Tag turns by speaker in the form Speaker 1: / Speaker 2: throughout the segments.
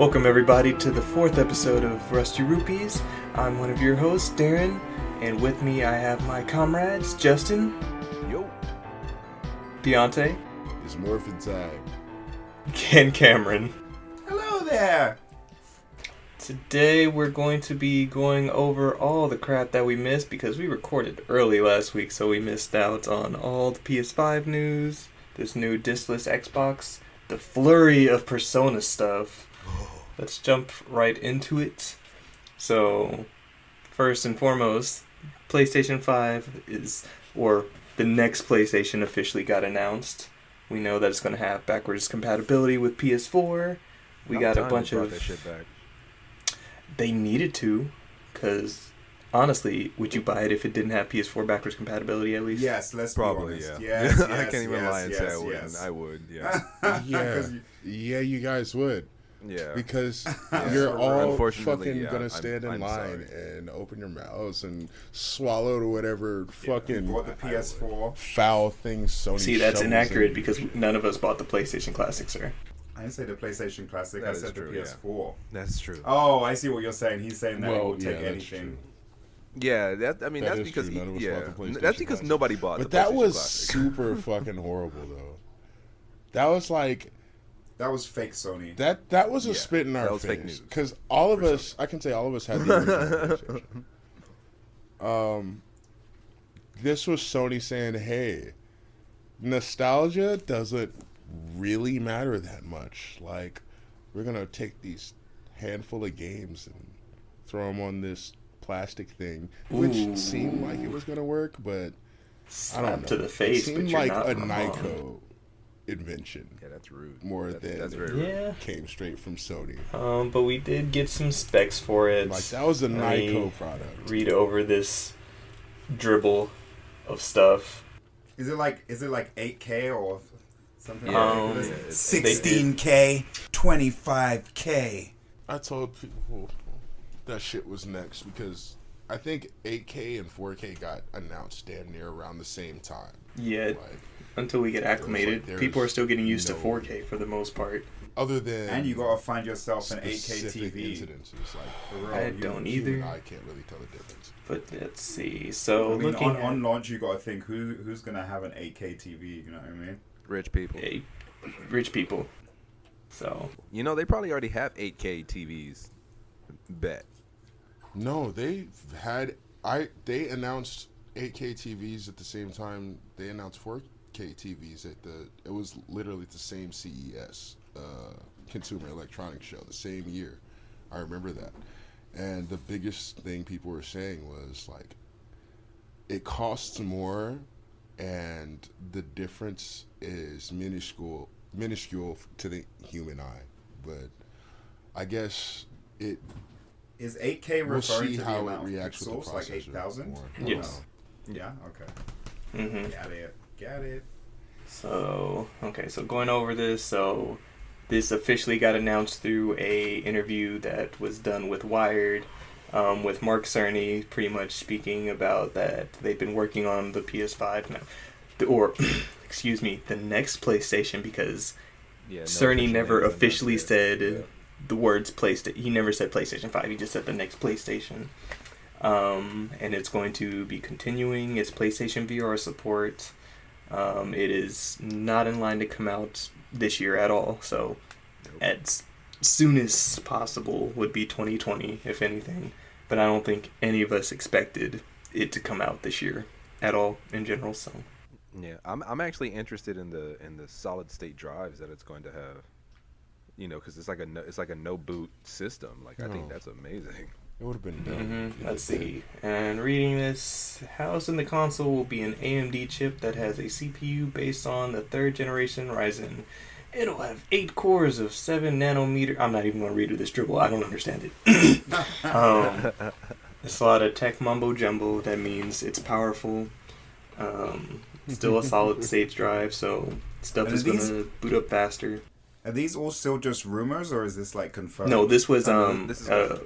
Speaker 1: Welcome everybody to the 4th episode of Rusty Rupees. I'm one of your hosts, Darren, and with me I have my comrades, Justin.
Speaker 2: Yo.
Speaker 1: Deontay.
Speaker 3: It's morphin' time.
Speaker 1: And Cameron.
Speaker 2: Hello there.
Speaker 1: Today we're going to be going over all the crap that we missed because we recorded early last week, so we missed out on all the PS5 news, this new discless Xbox, the flurry of Persona stuff. Let's jump right into it. So, first and foremost, PlayStation 5 or the next PlayStation officially got announced. We know that it's going to have backwards compatibility with PS4. We got a bunch of...
Speaker 2: that shit back.
Speaker 1: They needed to, because honestly, would you buy it if it didn't have PS4 backwards compatibility at least?
Speaker 4: Yes, let's
Speaker 2: Probably,
Speaker 4: be honest.
Speaker 2: yeah.
Speaker 4: Yes,
Speaker 2: I can't even lie and say I wouldn't.
Speaker 4: yes.
Speaker 2: I would, yeah.
Speaker 3: Yeah, you guys would.
Speaker 2: Yeah.
Speaker 3: Because
Speaker 2: Yeah.
Speaker 3: you're all
Speaker 2: Unfortunately,
Speaker 3: fucking
Speaker 2: yeah,
Speaker 3: gonna stand in
Speaker 2: I'm
Speaker 3: line
Speaker 2: sorry.
Speaker 3: and open your mouths and swallow to whatever fucking
Speaker 4: Bought the PS4.
Speaker 3: foul thing Sony
Speaker 1: See, that's
Speaker 3: shovels
Speaker 1: inaccurate
Speaker 3: in.
Speaker 1: because none of us bought the PlayStation Classic, sir.
Speaker 4: I didn't say the PlayStation Classic.
Speaker 2: That
Speaker 4: I
Speaker 2: is
Speaker 4: said
Speaker 2: true,
Speaker 4: the PS4.
Speaker 2: That's true.
Speaker 4: Oh, I see what you're saying. He's saying that it will take
Speaker 3: that's
Speaker 4: anything.
Speaker 3: true.
Speaker 2: Yeah, that's
Speaker 3: That
Speaker 2: because
Speaker 3: is true. None of us bought the PlayStation
Speaker 2: that's because
Speaker 3: Classic.
Speaker 2: nobody bought
Speaker 3: But
Speaker 2: the
Speaker 3: that
Speaker 2: PlayStation
Speaker 3: was
Speaker 2: Classic.
Speaker 3: super fucking horrible though. That was like
Speaker 4: That was fake Sony.
Speaker 3: that was a
Speaker 2: Yeah,
Speaker 3: spit in
Speaker 2: that
Speaker 3: our
Speaker 2: was fake
Speaker 3: face
Speaker 2: news.
Speaker 3: because all of us, I can say all of us had the original PlayStation. This was Sony saying, "Hey, nostalgia doesn't really matter that much. Like, we're gonna take these handful of games and throw them on this plastic thing," which
Speaker 1: Ooh.
Speaker 3: seemed like it was gonna work, but I don't know.
Speaker 1: To the face,
Speaker 3: it
Speaker 1: but
Speaker 3: seemed
Speaker 1: you're
Speaker 3: like
Speaker 1: not
Speaker 3: a
Speaker 1: wrong.
Speaker 3: Nyko invention
Speaker 2: Yeah, that's rude.
Speaker 3: more than
Speaker 2: that's very rude.
Speaker 1: Yeah.
Speaker 3: came straight from Sony.
Speaker 1: But we did get some specs for it.
Speaker 3: Like that was a
Speaker 1: Let me
Speaker 3: Nyko product.
Speaker 1: read over this dribble of stuff.
Speaker 4: Is it like 8K or something?
Speaker 1: Yeah.
Speaker 4: Like
Speaker 2: Yeah,
Speaker 4: that?
Speaker 2: it's-
Speaker 4: 16K, 25K.
Speaker 3: I told people that shit was next because I think 8K and 4K got announced damn near around the same time.
Speaker 1: Yeah,
Speaker 3: Like,
Speaker 1: until we get acclimated.
Speaker 3: there's
Speaker 1: People are still getting used to
Speaker 3: no-
Speaker 1: 4K for the most part.
Speaker 3: other than
Speaker 4: And you gotta find yourself an 8K
Speaker 3: specific
Speaker 4: TV.
Speaker 3: incidences, like
Speaker 4: For real,
Speaker 1: I
Speaker 4: you-
Speaker 1: don't
Speaker 3: you
Speaker 1: either.
Speaker 3: and I can't really tell the difference.
Speaker 1: But let's see. So
Speaker 4: I mean,
Speaker 1: looking
Speaker 4: on launch, you gotta think who's gonna have an 8K TV. You know what I mean?
Speaker 2: Rich people.
Speaker 1: at rich people. So
Speaker 2: You know, they probably already have 8K TVs. Bet.
Speaker 3: No, they announced 8K TVs at the same time they announced 4K TVs it was literally the same CES Consumer Electronics Show the same year. I remember that. And the biggest thing people were saying was like it costs more and the difference is minuscule to the human eye. But I guess it
Speaker 4: Is 8K
Speaker 3: We'll
Speaker 4: referring
Speaker 3: see
Speaker 4: to the
Speaker 3: how it
Speaker 4: amount of
Speaker 3: reacts with the
Speaker 4: pixels, like
Speaker 3: processor
Speaker 4: 8,000?
Speaker 3: more.
Speaker 1: Yes.
Speaker 4: Yeah. Okay.
Speaker 1: mhm.
Speaker 4: Got it.
Speaker 1: So going over this, so this officially got announced through a interview that was done with Wired, with Mark Cerny pretty much speaking about that they've been working on the PS5 now, excuse me, the next PlayStation, because
Speaker 2: Yeah.
Speaker 1: Cerny never
Speaker 2: names
Speaker 1: officially
Speaker 2: announced yet.
Speaker 1: said the words PlayStation. He never said PlayStation 5. He just said the next PlayStation. And it's going to be continuing its PlayStation VR support. It is not in line to come out this year at all. So, as soon as possible would be 2020, if anything. But I don't think any of us expected it to come out this year at all in general. So,
Speaker 2: Yeah, I'm actually interested in the solid state drives that it's going to have. You know, because it's like a no boot system. Like I think that's amazing.
Speaker 3: It would have been done.
Speaker 1: let's see. And reading this, housed in the console will be an AMD chip that has a CPU based on the 3rd generation Ryzen. It'll have 8 cores of 7 nanometer. I'm not even going to read this dribble. I don't understand it. It's a lot of tech mumbo jumbo. That means it's powerful. Still a solid state drive, so stuff
Speaker 4: And
Speaker 1: is going to boot up faster.
Speaker 4: Are these all still just rumors, or is this like confirmed?
Speaker 1: No, this was
Speaker 2: this is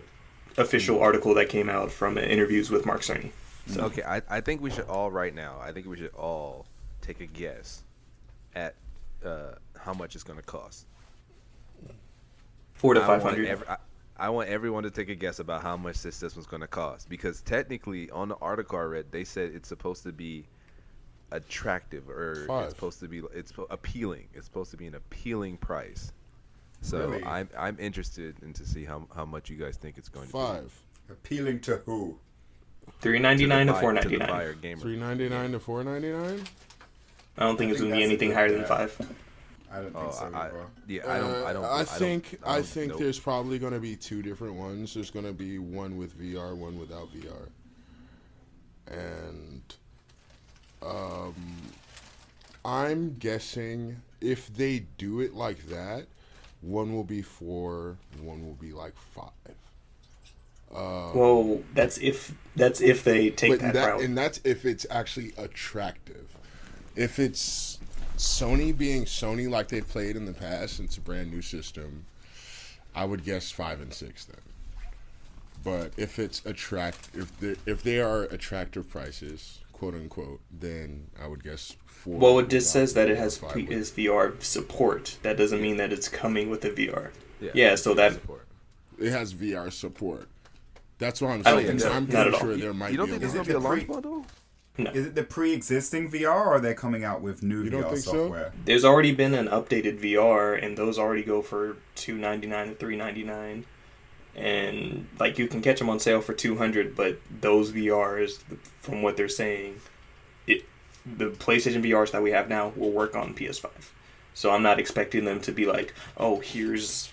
Speaker 1: official article that came out from interviews with Mark Cerny. So.
Speaker 2: Okay, I think we should all right now. I think we should all take a guess at how much it's going to cost.
Speaker 1: 4 to
Speaker 2: I want
Speaker 1: 500.
Speaker 2: I want everyone to take a guess about how much this system's going to cost, because technically on the article I read, they said it's supposed to be attractive, or
Speaker 3: Five.
Speaker 2: it's supposed to be appealing. It's supposed to be an appealing price. So
Speaker 4: Really?
Speaker 2: I'm interested in to see how much you guys think it's going to be.
Speaker 3: 5.
Speaker 4: Appealing to who?
Speaker 1: $399 to
Speaker 2: To the
Speaker 1: $499.
Speaker 2: buyer gamer.
Speaker 3: $399 to $499.
Speaker 1: I don't think
Speaker 4: I
Speaker 1: it's
Speaker 4: think
Speaker 1: gonna be
Speaker 4: that's a
Speaker 1: anything
Speaker 4: good
Speaker 1: higher than
Speaker 4: bet.
Speaker 1: 5.
Speaker 4: I don't think so. Bro.
Speaker 3: I think
Speaker 2: nope.
Speaker 3: there's probably going to be two different ones. There's going to be one with VR, one without VR. And I'm guessing if they do it like that, one will be 4, one will be like 5.
Speaker 1: Well, that's if they take that route.
Speaker 3: And that's if it's actually attractive. If it's Sony being Sony like they've played in the past, and it's a brand new system, I would guess 5 and 6 then. But if it's if they are attractive prices, quote unquote, then I would guess 4.
Speaker 1: Well, it just says that it has
Speaker 3: 5 would-
Speaker 1: is VR support. That doesn't mean that it's coming with a VR.
Speaker 2: Yeah,
Speaker 1: Yeah, so that
Speaker 2: support.
Speaker 3: It has VR support. That's what I'm
Speaker 1: I don't
Speaker 3: saying.
Speaker 1: think so.
Speaker 3: I'm
Speaker 1: Not
Speaker 3: pretty
Speaker 1: at all.
Speaker 3: sure there might
Speaker 2: You don't
Speaker 3: be
Speaker 2: think
Speaker 3: a
Speaker 2: there's
Speaker 3: little
Speaker 2: going to be a
Speaker 4: the
Speaker 2: launch
Speaker 4: pre-
Speaker 2: bundle?
Speaker 1: no.
Speaker 4: Is it the pre-existing VR, or are they coming out with new
Speaker 3: You don't
Speaker 4: VR
Speaker 3: think so?
Speaker 4: software?
Speaker 1: There's already been an updated VR, and those already go for $299 and $399, and like you can catch them on sale for $200. But those VRs, from what they're saying, the PlayStation VRs that we have now will work on PS5. So I'm not expecting them to be like, oh, here's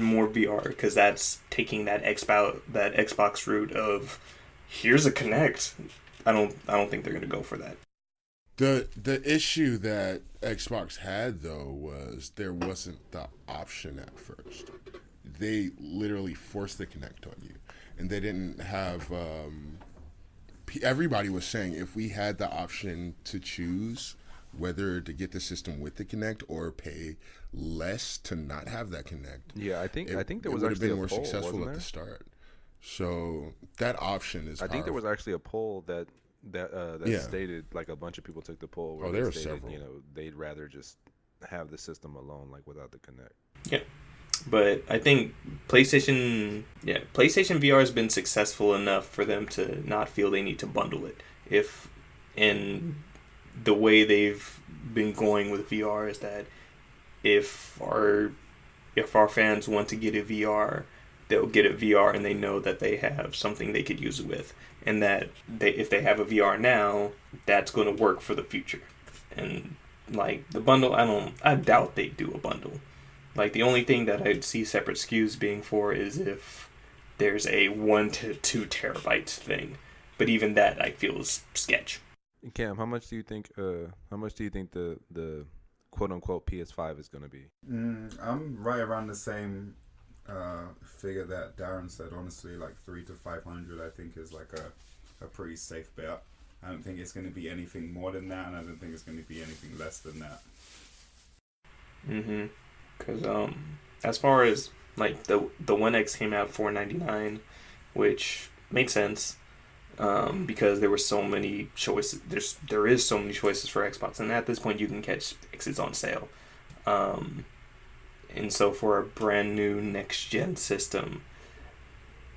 Speaker 1: more VR, because that's taking that Xbox route of here's a Kinect. I don't think they're gonna go for that.
Speaker 3: The issue that Xbox had though was there wasn't the option at first. They literally forced the Kinect on you, and they didn't have. Everybody was saying if we had the option to choose whether to get the system with the Kinect or pay less to not have that Kinect.
Speaker 2: Yeah, I think there
Speaker 3: it
Speaker 2: was
Speaker 3: would have
Speaker 2: actually
Speaker 3: been
Speaker 2: a
Speaker 3: more
Speaker 2: poll,
Speaker 3: successful
Speaker 2: wasn't
Speaker 3: at the
Speaker 2: there?
Speaker 3: start. So that option is.
Speaker 2: I think there was actually a poll that
Speaker 3: Yeah.
Speaker 2: stated, like, a bunch of people took the poll where
Speaker 3: Oh, there
Speaker 2: they
Speaker 3: were
Speaker 2: stated,
Speaker 3: several.
Speaker 2: you know, they'd rather just have the system alone, like, without the Connect.
Speaker 1: Yeah. But I think PlayStation VR has been successful enough for them to not feel they need to bundle it. If in the way they've been going with VR is that if our fans want to get a VR, they'll get a VR, and they know that they have something they could use it with, and that if they have a VR now, that's going to work for the future. And like the bundle, I doubt they do a bundle. Like the only thing that I'd see separate SKUs being for is if there's a 1 to 2 terabyte thing, but even that I feel is sketch.
Speaker 2: Cam, how much do you think? The quote unquote PS5 is going to be?
Speaker 4: I'm right around the same figure that Darren said. Honestly, like 300 to 500, I think is like a pretty safe bet. I don't think it's going to be anything more than that, and I don't think it's going to be anything less than that.
Speaker 1: Because as far as like the One X came out $499, which made sense. Because there were so many choices. There is so many choices for Xbox, and at this point you can catch X's on sale. And so for a brand new next gen system,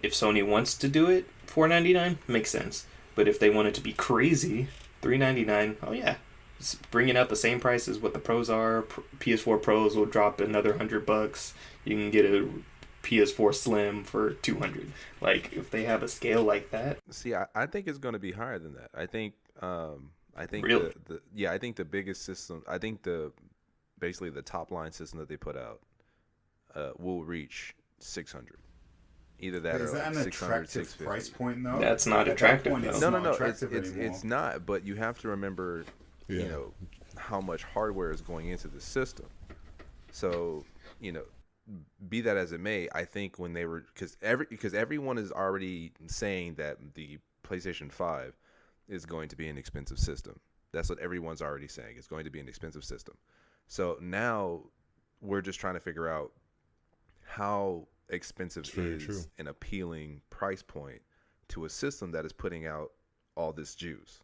Speaker 1: if Sony wants to do it, $499 makes sense. But if they want it to be crazy, $399, oh yeah, it's bringing out the same price as what the Pros are. PS4 Pros will drop another $100. You can get a PS4 Slim for $200. Like if they have a scale like that.
Speaker 2: See, I think it's going to be higher than that. I think
Speaker 1: Really?
Speaker 2: I think the biggest system. I think basically the top line system that they put out will reach 600. Either that
Speaker 4: But
Speaker 2: or
Speaker 4: is that
Speaker 2: like
Speaker 4: an
Speaker 2: 600,
Speaker 4: attractive
Speaker 2: 650.
Speaker 4: price point though?
Speaker 1: That's not
Speaker 4: At that
Speaker 1: attractive,
Speaker 4: point,
Speaker 1: though.
Speaker 4: it's
Speaker 2: No,
Speaker 4: not
Speaker 2: no.
Speaker 4: attractive
Speaker 2: It's
Speaker 4: anymore.
Speaker 2: not. But you have to remember,
Speaker 3: Yeah.
Speaker 2: you know, how much hardware is going into the system. So, you know, be that as it may, I think when they were because everyone is already saying that the PlayStation 5 is going to be an expensive system. That's what everyone's already saying. It's going to be an expensive system. So now we're just trying to figure out how expensive
Speaker 3: very
Speaker 2: is
Speaker 3: true.
Speaker 2: an appealing price point to a system that is putting out all this juice.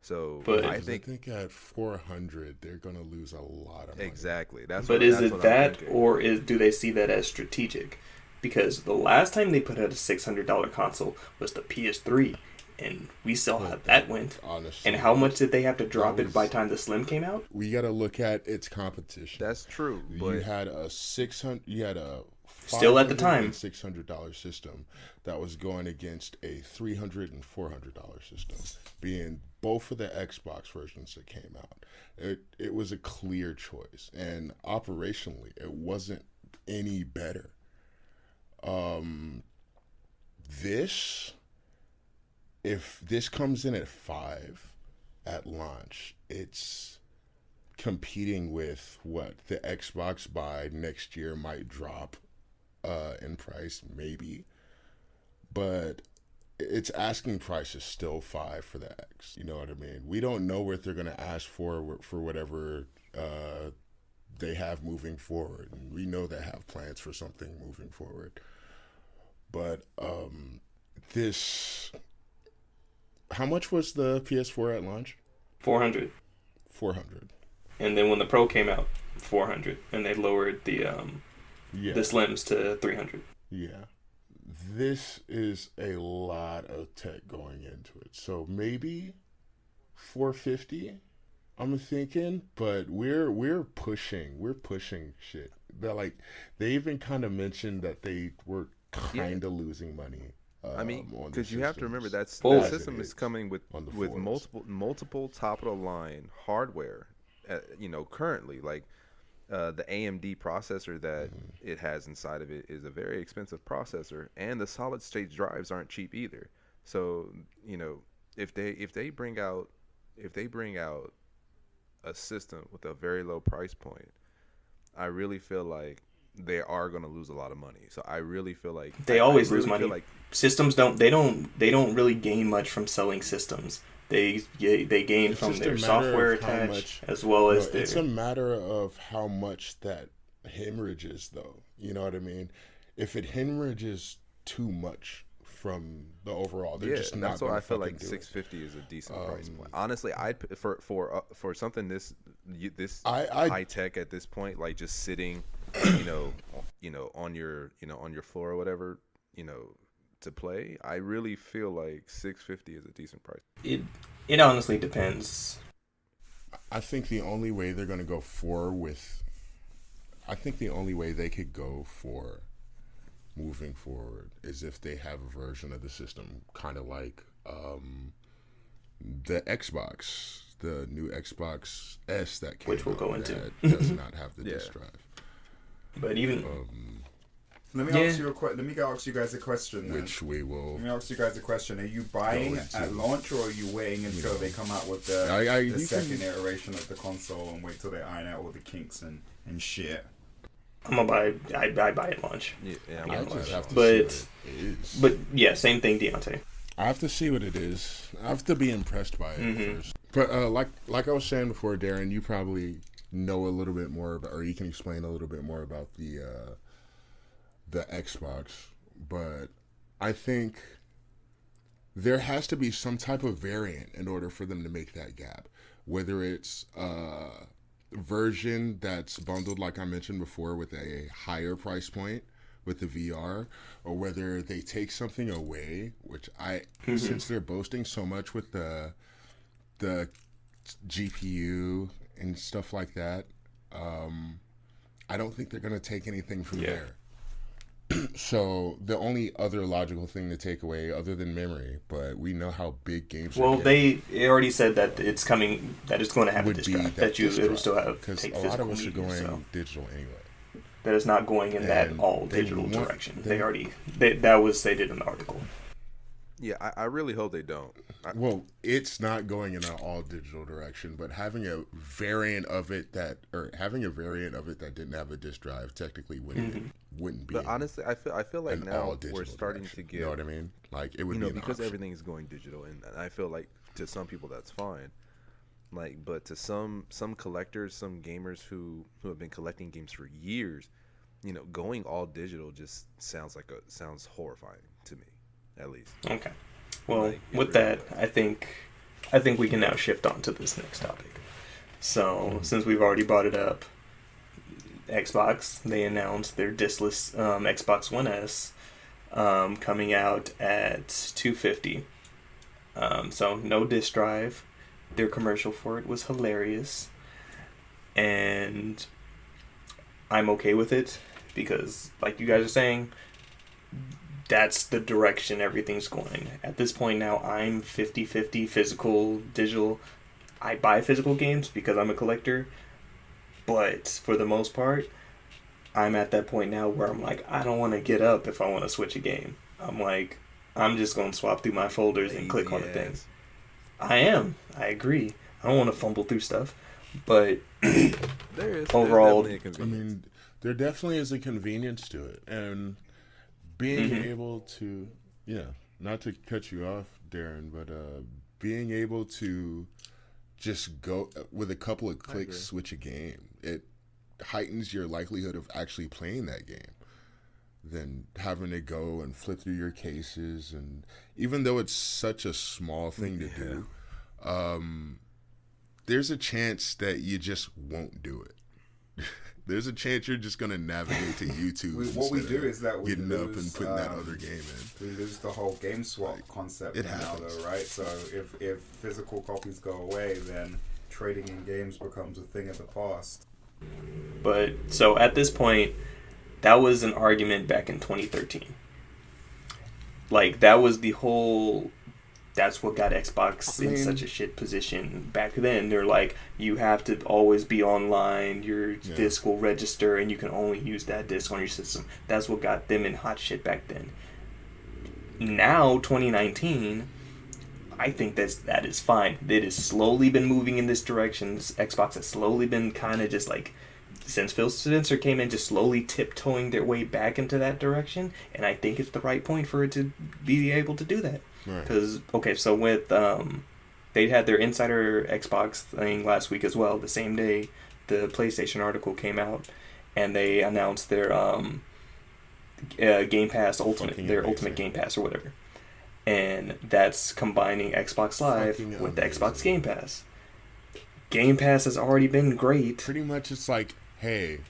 Speaker 2: So
Speaker 1: But-
Speaker 2: I
Speaker 3: I
Speaker 2: think
Speaker 3: think at 400 they're gonna lose a lot of money.
Speaker 2: exactly. That's
Speaker 1: But
Speaker 2: what,
Speaker 1: is
Speaker 2: that's
Speaker 1: it
Speaker 2: what I'm
Speaker 1: that,
Speaker 2: thinking.
Speaker 1: or do they see that as strategic? Because the last time they put out a $600 console was the PS3, and we saw how that went.
Speaker 3: Honestly,
Speaker 1: And how much did they have to drop
Speaker 3: that
Speaker 1: it by
Speaker 3: was-
Speaker 1: the time the Slim came out?
Speaker 3: we got to look at its competition.
Speaker 2: That's true,
Speaker 3: You
Speaker 2: but
Speaker 3: had a 600. You had a
Speaker 1: Still at the time.
Speaker 3: $600 system that was going against a $300 and $400 system, being both of the Xbox versions that came out. It was a clear choice, and operationally, it wasn't any better. This, if this comes in at 5 at launch, it's competing with what the Xbox by next year might drop in price, maybe, but its asking price is still 5 for the X. You know what I mean? We don't know what they're gonna ask for whatever they have moving forward, and we know they have plans for something moving forward. But this, how much was the PS4 at launch?
Speaker 1: 400.
Speaker 3: 400.
Speaker 1: And then when the Pro came out, 400, and they lowered the
Speaker 3: Yeah.
Speaker 1: Slims to 300.
Speaker 3: Yeah. This is a lot of tech going into it. So maybe 450, I'm thinking, but we're pushing shit. They're like, they even kind of mentioned that they were kind of losing money.
Speaker 2: I mean,
Speaker 3: on the
Speaker 2: because you have to remember
Speaker 3: systems.
Speaker 1: Well,
Speaker 2: that
Speaker 3: as it
Speaker 2: system is
Speaker 3: is
Speaker 2: coming with
Speaker 3: on the
Speaker 2: with
Speaker 3: fours.
Speaker 2: multiple top of the line hardware. Currently, like the AMD processor that it has inside of it is a very expensive processor, and the solid state drives aren't cheap either. So if they bring out a system with a very low price point, I really feel like they are going to lose a lot of money. So I really feel like
Speaker 1: They
Speaker 2: I
Speaker 1: always
Speaker 2: really
Speaker 1: lose money.
Speaker 2: feel like
Speaker 1: Systems don't really gain much from selling systems. They gain
Speaker 3: It's
Speaker 1: from
Speaker 3: just
Speaker 1: their
Speaker 3: a matter
Speaker 1: software
Speaker 3: of how
Speaker 1: attached
Speaker 3: much-
Speaker 1: as well as
Speaker 3: No,
Speaker 1: their.
Speaker 3: it's a matter of how much that hemorrhages, though. You know what I mean? If it hemorrhages too much from the overall, they're just not.
Speaker 2: that's why
Speaker 3: gonna
Speaker 2: I feel
Speaker 3: fucking
Speaker 2: like
Speaker 3: do it.
Speaker 2: 650 is a decent price point. Honestly, I'd for something this
Speaker 3: I
Speaker 2: high tech at this point, like just sitting, on your floor or whatever, to play. I really feel like 650 is a decent price.
Speaker 1: It honestly depends.
Speaker 3: I think the only way they're going to go for I think the only way they could go for moving forward is if they have a version of the system kind of like the Xbox, the new Xbox S that came
Speaker 1: Which we'll
Speaker 3: out
Speaker 1: go into.
Speaker 3: that does not have the disk drive.
Speaker 1: But even
Speaker 4: Let me ask you guys a question. Then.
Speaker 3: Which we will.
Speaker 4: Let me ask you guys a question. Are you buying
Speaker 3: Go into-
Speaker 4: at launch, or are you waiting until they come out with the
Speaker 3: you can-
Speaker 4: second iteration of the console and wait till they iron out all the kinks and shit?
Speaker 1: I'm gonna buy. I buy at launch.
Speaker 2: Yeah,
Speaker 1: I
Speaker 3: I
Speaker 1: just
Speaker 3: just have to
Speaker 1: But-
Speaker 3: see what it is.
Speaker 1: But yeah, same thing, Deontay.
Speaker 3: I have to see what it is. I have to be impressed by it first. But like I was saying before, Darren, you probably know a little bit more about, or you can explain a little bit more about the Xbox. But I think there has to be some type of variant in order for them to make that gap. Whether it's a version that's bundled, like I mentioned before, with a higher price point with the VR, or whether they take something away, which since they're boasting so much with the GPU and stuff like that, I don't think they're going to take anything from there. So the only other logical thing to take away, other than memory, but we know how big games are
Speaker 1: Well,
Speaker 3: getting,
Speaker 1: they already said that it's coming. That it's going to have a
Speaker 3: would
Speaker 1: disc
Speaker 3: be
Speaker 1: drive.
Speaker 3: that
Speaker 1: That you
Speaker 3: disc
Speaker 1: it'll
Speaker 3: drive,
Speaker 1: still have
Speaker 3: because
Speaker 1: take
Speaker 3: a lot
Speaker 1: physical
Speaker 3: of us are
Speaker 1: media.
Speaker 3: going
Speaker 1: So
Speaker 3: digital anyway.
Speaker 1: that is not going in that
Speaker 3: And
Speaker 1: all
Speaker 3: they
Speaker 1: digital
Speaker 3: want-
Speaker 1: direction.
Speaker 3: they-
Speaker 1: They already that was stated in the article.
Speaker 2: Yeah, I really hope they don't.
Speaker 3: Well, it's not going in an all digital direction, but having a variant of it that didn't have a disk drive technically wouldn't be.
Speaker 2: But honestly, I feel like
Speaker 3: an
Speaker 2: now
Speaker 3: all-digital
Speaker 2: we're starting
Speaker 3: direction.
Speaker 2: to get,
Speaker 3: You know what I mean? Like it would be an
Speaker 2: because
Speaker 3: option.
Speaker 2: everything is going digital, and I feel like to some people that's fine. Like, but to some collectors, some gamers who have been collecting games for years, going all digital just sounds horrifying to me, at least.
Speaker 1: Okay. Well,
Speaker 2: Like, it
Speaker 1: with
Speaker 2: really
Speaker 1: that,
Speaker 2: does.
Speaker 1: I think I think we can now shift on to this next topic. So, since we've already brought it up, Xbox, they announced their discless Xbox One S coming out at $250. So no disk drive. Their commercial for it was hilarious, and I'm okay with it because, like you guys are saying, that's the direction everything's going. At this point now, I'm 50-50 physical, digital. I buy physical games because I'm a collector, but for the most part, I'm at that point now where I'm like, I don't want to get up if I want to switch a game. I'm like, I'm just going to swap through my folders and click on the thing. I agree. I don't want to fumble through stuff, but overall,
Speaker 3: there definitely is a convenience to it, and being able to, not to cut you off, Darren, but being able to just go with a couple of clicks, switch a game, it heightens your likelihood of actually playing that game than having to go and flip through your cases. And even though it's such a small thing to do, there's a chance that you just won't do it. There's a chance you're just going to navigate to YouTube.
Speaker 4: What we do is that we
Speaker 3: getting
Speaker 4: lose,
Speaker 3: up and putting that other game in.
Speaker 4: We lose the whole game swap concept now, though, right? So if physical copies go away, then trading in games becomes a thing of the past.
Speaker 1: But so at this point, that was an argument back in 2013. Like, that was the whole. That's what got Xbox in such a shit position back then. They're like, you have to always be online, your disc will register, and you can only use that disc on your system. That's what got them in hot shit back then. Now, 2019, I think that is fine. It has slowly been moving in this direction. Xbox has slowly been kind of just like, since Phil Spencer came in, just slowly tiptoeing their way back into that direction, and I think it's the right point for it to be able to do that. Because, so with, they had their Insider Xbox thing last week as well, the same day the PlayStation article came out, and they announced their Game Pass Ultimate Game Pass or whatever. And that's combining Xbox Live with the Xbox Game Pass. Game Pass has already been great.
Speaker 3: Pretty much it's like, hey,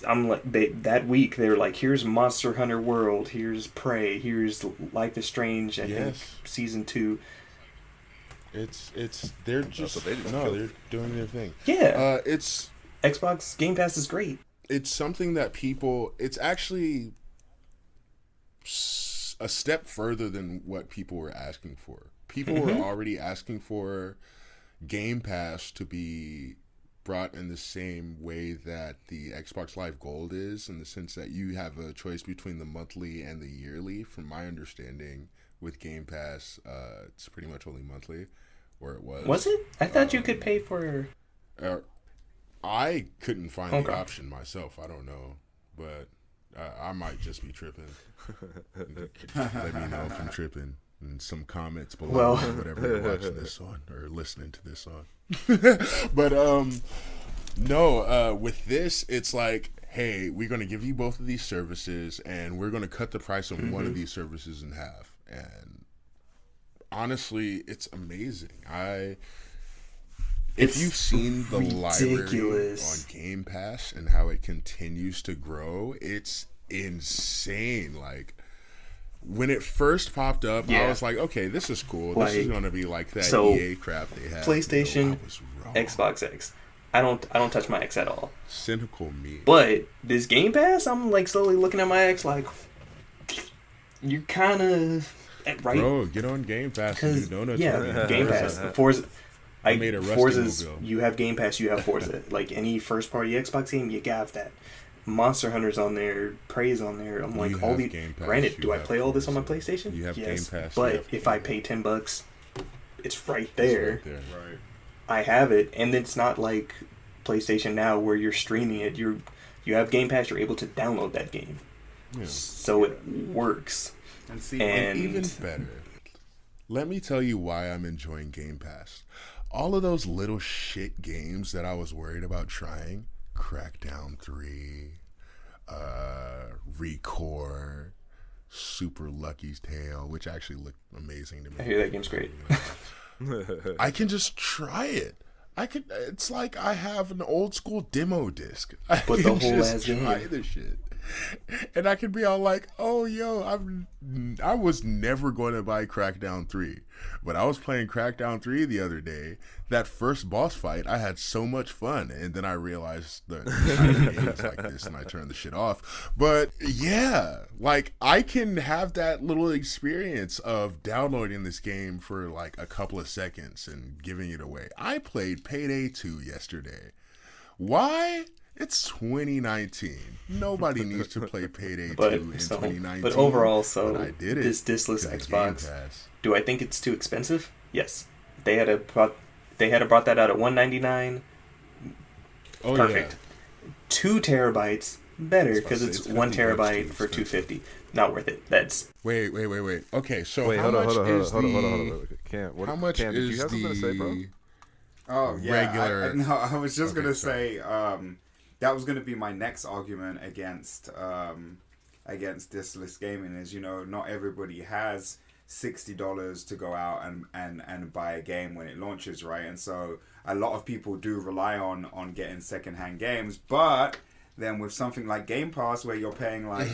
Speaker 1: I'm like that week they were like, here's Monster Hunter World, here's Prey, here's Life is Strange, I think Season 2.
Speaker 3: They're just they're doing their thing.
Speaker 1: Yeah.
Speaker 3: It's
Speaker 1: Xbox Game Pass is great.
Speaker 3: It's something that it's actually a step further than what people were asking for. People were already asking for Game Pass to be brought in the same way that the Xbox Live Gold is, in the sense that you have a choice between the monthly and the yearly. From my understanding, with Game Pass, it's pretty much only monthly, or it was.
Speaker 1: Was it? I thought you could pay for.
Speaker 3: I couldn't find the option myself. I don't know, but I might just be tripping. Let me know if I'm tripping. And some comments below, whatever you're watching this on or listening to this on. But no, with this, it's like, hey, we're going to give you both of these services, and we're going to cut the price of one of these services in half. And honestly, it's amazing. If you've seen the library on Game Pass and how it continues to grow, it's insane. Like, when it first popped up, I was like, okay, this is cool. This is going to be like that EA crap they had.
Speaker 1: PlayStation, Xbox X. I don't touch my X at all.
Speaker 3: Cynical me.
Speaker 1: But this Game Pass, I'm like slowly looking at my X like, you're kind of right.
Speaker 3: Bro, get on Game Pass and do donuts.
Speaker 1: Game Pass. Forza. I
Speaker 3: made a
Speaker 1: Forza's. You have Game Pass. You have Forza. Like any first party Xbox game, you got that. Monster Hunter's on there, Prey's on there. I'm like, all the. Granted, do I play all this on my PlayStation?
Speaker 3: You have Game Pass.
Speaker 1: But if I pay $10, it's right there.
Speaker 3: It's right there. Right.
Speaker 1: I have it, and it's not like PlayStation Now where you're streaming it. You have Game Pass. You're able to download that game, so it works.
Speaker 3: And even better, let me tell you why I'm enjoying Game Pass. All of those little shit games that I was worried about trying. Crackdown 3, Recore, Super Lucky's Tale, which actually looked amazing to me.
Speaker 1: I hear that game's great.
Speaker 3: I can just try it. It's like I have an old school demo disc. I
Speaker 1: But the
Speaker 3: can
Speaker 1: whole
Speaker 3: just
Speaker 1: ass
Speaker 3: try
Speaker 1: game.
Speaker 3: the shit. And I can be all like, oh, yo, I was never going to buy Crackdown 3. But I was playing Crackdown 3 the other day. That first boss fight, I had so much fun. And then I realized the game is like this, and I turned the shit off. But yeah, like I can have that little experience of downloading this game for like a couple of seconds and giving it away. I played Payday 2 yesterday. Why? It's 2019. Nobody needs to play Payday 2 in 2019.
Speaker 1: But overall,
Speaker 3: but I did it.
Speaker 1: this discless
Speaker 3: 'cause of
Speaker 1: Xbox,
Speaker 3: Game Pass.
Speaker 1: do I think it's too expensive? Yes. They had brought that out at $199.
Speaker 3: Oh,
Speaker 1: Perfect. 2 terabytes, better, because
Speaker 3: It's
Speaker 1: it's
Speaker 3: about to say,
Speaker 1: 1
Speaker 3: it's 50 bucks
Speaker 1: terabyte
Speaker 3: too
Speaker 1: for
Speaker 3: expensive.
Speaker 1: $250. Not worth it. That's
Speaker 3: Wait. Okay, so
Speaker 2: Wait,
Speaker 3: how
Speaker 2: hold on,
Speaker 3: much
Speaker 2: hold on,
Speaker 3: is
Speaker 2: hold on, hold on,
Speaker 3: the...
Speaker 2: hold on. Cam,
Speaker 3: How much
Speaker 2: Cam, did you
Speaker 3: is
Speaker 2: have something to say, bro?
Speaker 3: the...
Speaker 4: Oh yeah,
Speaker 3: regular-
Speaker 4: no, I was just
Speaker 3: Okay,
Speaker 4: gonna
Speaker 3: sorry.
Speaker 4: say that was gonna be my next argument against discless gaming is, you know, not everybody has $60 to go out and buy a game when it launches, right? And so a lot of people do rely on getting secondhand games, but then with something like Game Pass where you're paying like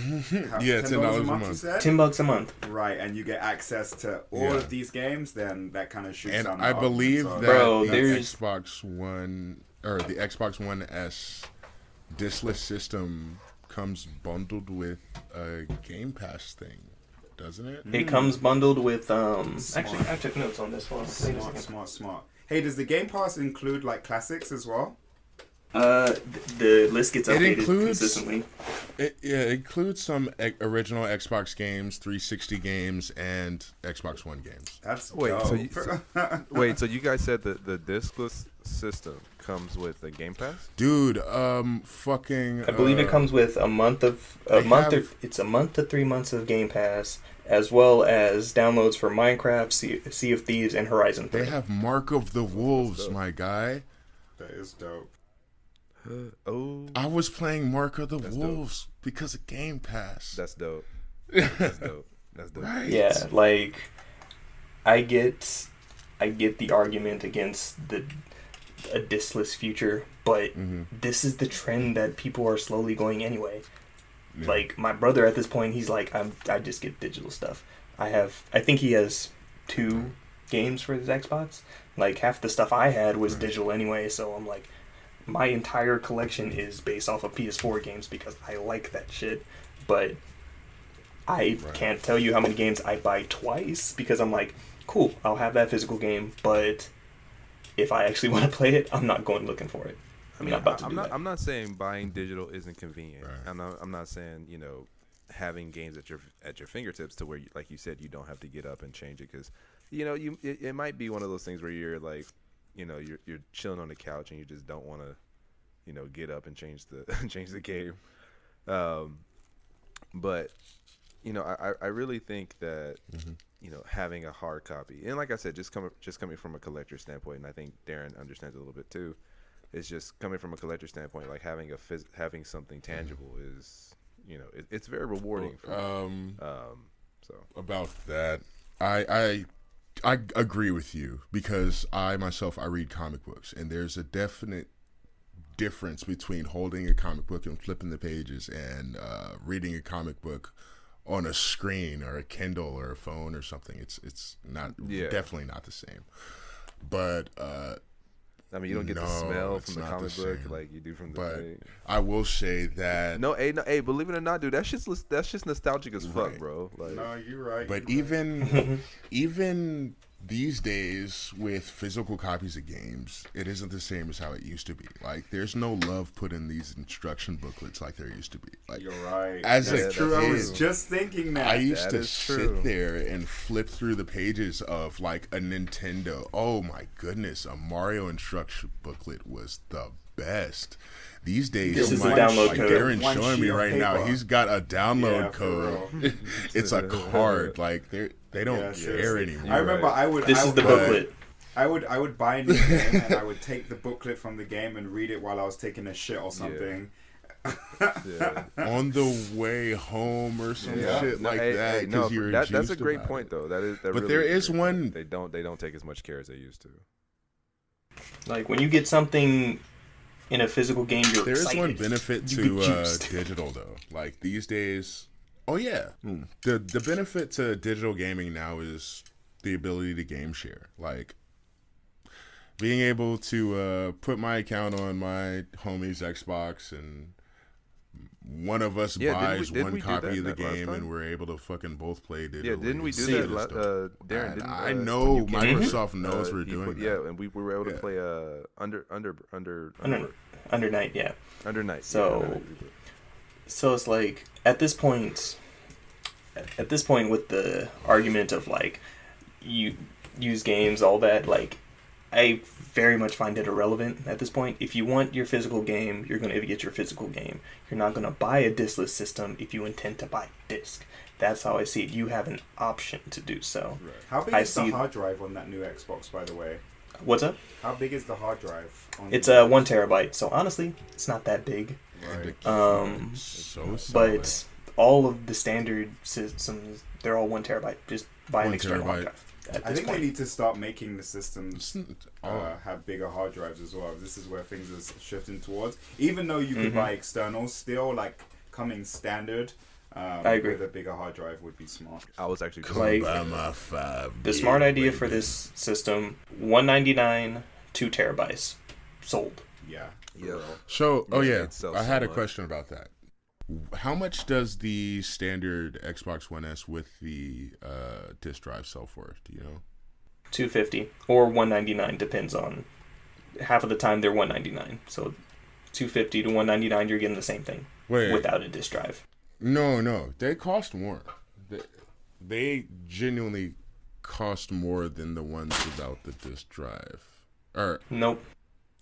Speaker 3: Yeah, $10 a
Speaker 4: you
Speaker 3: month.
Speaker 4: said?
Speaker 1: $10 a month.
Speaker 4: Right, and you get access to all
Speaker 3: Yeah.
Speaker 4: of these games, then that kind of shoots
Speaker 3: And
Speaker 4: down the
Speaker 3: I
Speaker 4: argument.
Speaker 3: believe
Speaker 4: So-
Speaker 3: that
Speaker 1: Bro,
Speaker 3: the
Speaker 1: there's-
Speaker 3: Xbox One, or the Xbox One S discless system comes bundled with a Game Pass thing, doesn't it?
Speaker 1: It comes bundled with
Speaker 4: Smart.
Speaker 1: Actually, I took notes on this one. Wait a second.
Speaker 4: Smart. Hey, does the Game Pass include like classics as well?
Speaker 1: The list gets
Speaker 3: It
Speaker 1: updated
Speaker 3: includes-
Speaker 1: consistently.
Speaker 3: It includes some original Xbox games, 360 games, and Xbox One games.
Speaker 4: That's
Speaker 2: Wait,
Speaker 4: dope.
Speaker 2: so you guys said that the discless system comes with a Game Pass?
Speaker 3: Dude, fucking...
Speaker 1: I believe it comes with a month to 3 months of Game Pass, as well as downloads for Minecraft, Sea of Thieves, and Horizon 3.
Speaker 3: They have Mark of the Wolves,
Speaker 2: dope.
Speaker 3: my guy.
Speaker 4: That is dope.
Speaker 2: Oh,
Speaker 3: I was playing Mark of the
Speaker 2: That's dope.
Speaker 3: Wolves because of Game Pass.
Speaker 2: that's dope. That's dope. That's dope.
Speaker 3: Right?
Speaker 1: Yeah, like I get the argument against a discless future, but this is the trend that people are slowly going anyway.
Speaker 3: Yeah.
Speaker 1: Like my brother at this point, he's like, I just get digital stuff. I think he has 2 games for his Xbox. Like half the stuff I had was digital anyway, so I'm like, my entire collection is based off of PS4 games because I like that shit. But I can't tell you how many games I buy twice because I'm like, cool, I'll have that physical game, but if I actually want to play it, I'm not going looking for it. I'm not about to do that.
Speaker 2: I'm not saying buying digital isn't convenient.
Speaker 3: Right.
Speaker 2: I'm not saying, you know, having games at your fingertips to where, like you said, you don't have to get up and change it because, you know, it might be one of those things where you're like, you know, you're chilling on the couch and you just don't want to, you know, get up and change the game. But you know, I really think that you know, having a hard copy, and like I said, just coming from a collector standpoint, and I think Darren understands it a little bit too. It's just coming from a collector standpoint, like having something tangible is, you know, it's very rewarding. So
Speaker 3: About that, I agree with you because I myself read comic books, and there's a definite difference between holding a comic book and flipping the pages and reading a comic book on a screen or a Kindle or a phone or something. It's not definitely not the same. But
Speaker 2: I mean, you don't get the
Speaker 3: no,
Speaker 2: smell
Speaker 3: it's
Speaker 2: from the
Speaker 3: not
Speaker 2: comic
Speaker 3: the
Speaker 2: book
Speaker 3: same.
Speaker 2: like you do from the
Speaker 3: but
Speaker 2: thing.
Speaker 3: I will say that
Speaker 2: Hey, believe it or not, dude, that's just nostalgic as fuck,
Speaker 3: Right.
Speaker 2: bro. Like,
Speaker 4: No, you're right.
Speaker 3: But
Speaker 4: you're right.
Speaker 3: even these days with physical copies of games, it isn't the same as how it used to be. Like there's no love put in these instruction booklets like there used to be. Like
Speaker 4: You're right.
Speaker 3: as a
Speaker 4: That's true. I was
Speaker 3: kid,
Speaker 4: just thinking that.
Speaker 3: I used to
Speaker 2: is true.
Speaker 3: sit there and flip through the pages of like a Nintendo. Oh my goodness, a Mario instruction booklet was the best. These days,
Speaker 1: This is
Speaker 3: like,
Speaker 1: the download
Speaker 3: like
Speaker 1: code.
Speaker 3: Darren's
Speaker 4: One
Speaker 3: showing me
Speaker 4: sheet of
Speaker 3: right now,
Speaker 4: paper.
Speaker 3: he's got a download
Speaker 4: Yeah, for
Speaker 3: code.
Speaker 4: real.
Speaker 3: It's a card. Like they don't
Speaker 4: Yeah,
Speaker 3: care
Speaker 4: seriously.
Speaker 3: anymore.
Speaker 4: I remember
Speaker 2: right.
Speaker 1: This is the booklet.
Speaker 4: I would buy a new game and I would take the booklet from the game and read it while I was taking a shit or something.
Speaker 2: Yeah.
Speaker 3: on the way home or some
Speaker 4: Yeah.
Speaker 3: shit
Speaker 2: No,
Speaker 3: like
Speaker 2: hey,
Speaker 3: that
Speaker 2: hey,
Speaker 3: because
Speaker 2: no,
Speaker 3: you're
Speaker 2: that's a
Speaker 3: juiced
Speaker 2: great
Speaker 3: about
Speaker 2: point
Speaker 3: it.
Speaker 2: though. That
Speaker 3: But
Speaker 2: really
Speaker 3: there
Speaker 2: is
Speaker 3: is
Speaker 2: a great
Speaker 3: one-
Speaker 2: point. They don't take as much care as they used to.
Speaker 1: Like when you get something in a physical game, you're
Speaker 3: There is
Speaker 1: excited.
Speaker 3: one benefit
Speaker 1: You
Speaker 3: to
Speaker 1: get juiced.
Speaker 3: digital though. Like these days, oh yeah, the benefit to digital gaming now is the ability to game share. Like being able to put my account on my homie's Xbox and one of us
Speaker 2: Yeah,
Speaker 3: buys
Speaker 2: didn't
Speaker 3: one
Speaker 2: we do
Speaker 3: copy of the
Speaker 2: that last
Speaker 3: game
Speaker 2: time?
Speaker 3: and we're able to fucking both play digitally.
Speaker 2: Yeah, didn't we do
Speaker 1: See,
Speaker 2: that?
Speaker 3: It's dope.
Speaker 2: Darren,
Speaker 3: And
Speaker 2: didn't,
Speaker 3: I
Speaker 2: when
Speaker 3: know
Speaker 2: you came
Speaker 3: Microsoft
Speaker 2: in,
Speaker 3: knows we're
Speaker 2: he
Speaker 3: doing
Speaker 2: put-
Speaker 3: that.
Speaker 2: Yeah, and we were able to
Speaker 3: Yeah.
Speaker 2: play
Speaker 1: Under night, yeah.
Speaker 2: under night.
Speaker 1: So- So it's like at this point with the argument of like you use games, all that, like I very much find it irrelevant at this point. If you want your physical game, you're going to get your physical game. You're not going to buy a discless system if you intend to buy disc. That's how I see it. You have an option to do so.
Speaker 3: Right.
Speaker 4: How big
Speaker 1: I
Speaker 4: is the
Speaker 1: see-
Speaker 4: hard drive on that new Xbox, by the way?
Speaker 1: What's up?
Speaker 4: How big is the hard drive? On
Speaker 1: It's
Speaker 4: the
Speaker 1: 1 terabyte, so honestly, it's not that big.
Speaker 3: And the
Speaker 4: Right.
Speaker 3: keyboard's so solid.
Speaker 1: But all of the standard systems, they're all 1 terabyte. Just buy an
Speaker 3: 1
Speaker 1: external hard
Speaker 3: terabyte.
Speaker 1: drive. At
Speaker 4: I
Speaker 1: this
Speaker 4: think
Speaker 1: point.
Speaker 4: they need to start making the systems
Speaker 3: Oh.
Speaker 4: have bigger hard drives as well. This is where things are shifting towards. Even though you could
Speaker 1: Mhm.
Speaker 4: buy externals, still like coming standard.
Speaker 1: I agree.
Speaker 4: With a bigger hard drive would be smart.
Speaker 2: I was actually
Speaker 3: Come
Speaker 1: Like,
Speaker 3: by my 5
Speaker 1: The
Speaker 3: gig,
Speaker 1: smart idea for
Speaker 3: baby.
Speaker 1: this system, $199, 2 terabytes, sold.
Speaker 4: Yeah. for
Speaker 2: Yeah.
Speaker 4: real.
Speaker 3: So, oh
Speaker 2: Yeah,
Speaker 3: yeah,
Speaker 2: it sells
Speaker 3: I had
Speaker 2: so
Speaker 3: a
Speaker 2: much.
Speaker 3: question about that. How much does the standard Xbox One S with the disk drive sell for? Do you know?
Speaker 1: $250 or $199, depends on. Half of the time they're $199, so $250 to $199, you're getting the same thing
Speaker 3: Wait,
Speaker 1: without a disk drive.
Speaker 3: no, they cost more. They genuinely cost more than the ones without the disk drive, or
Speaker 1: Nope.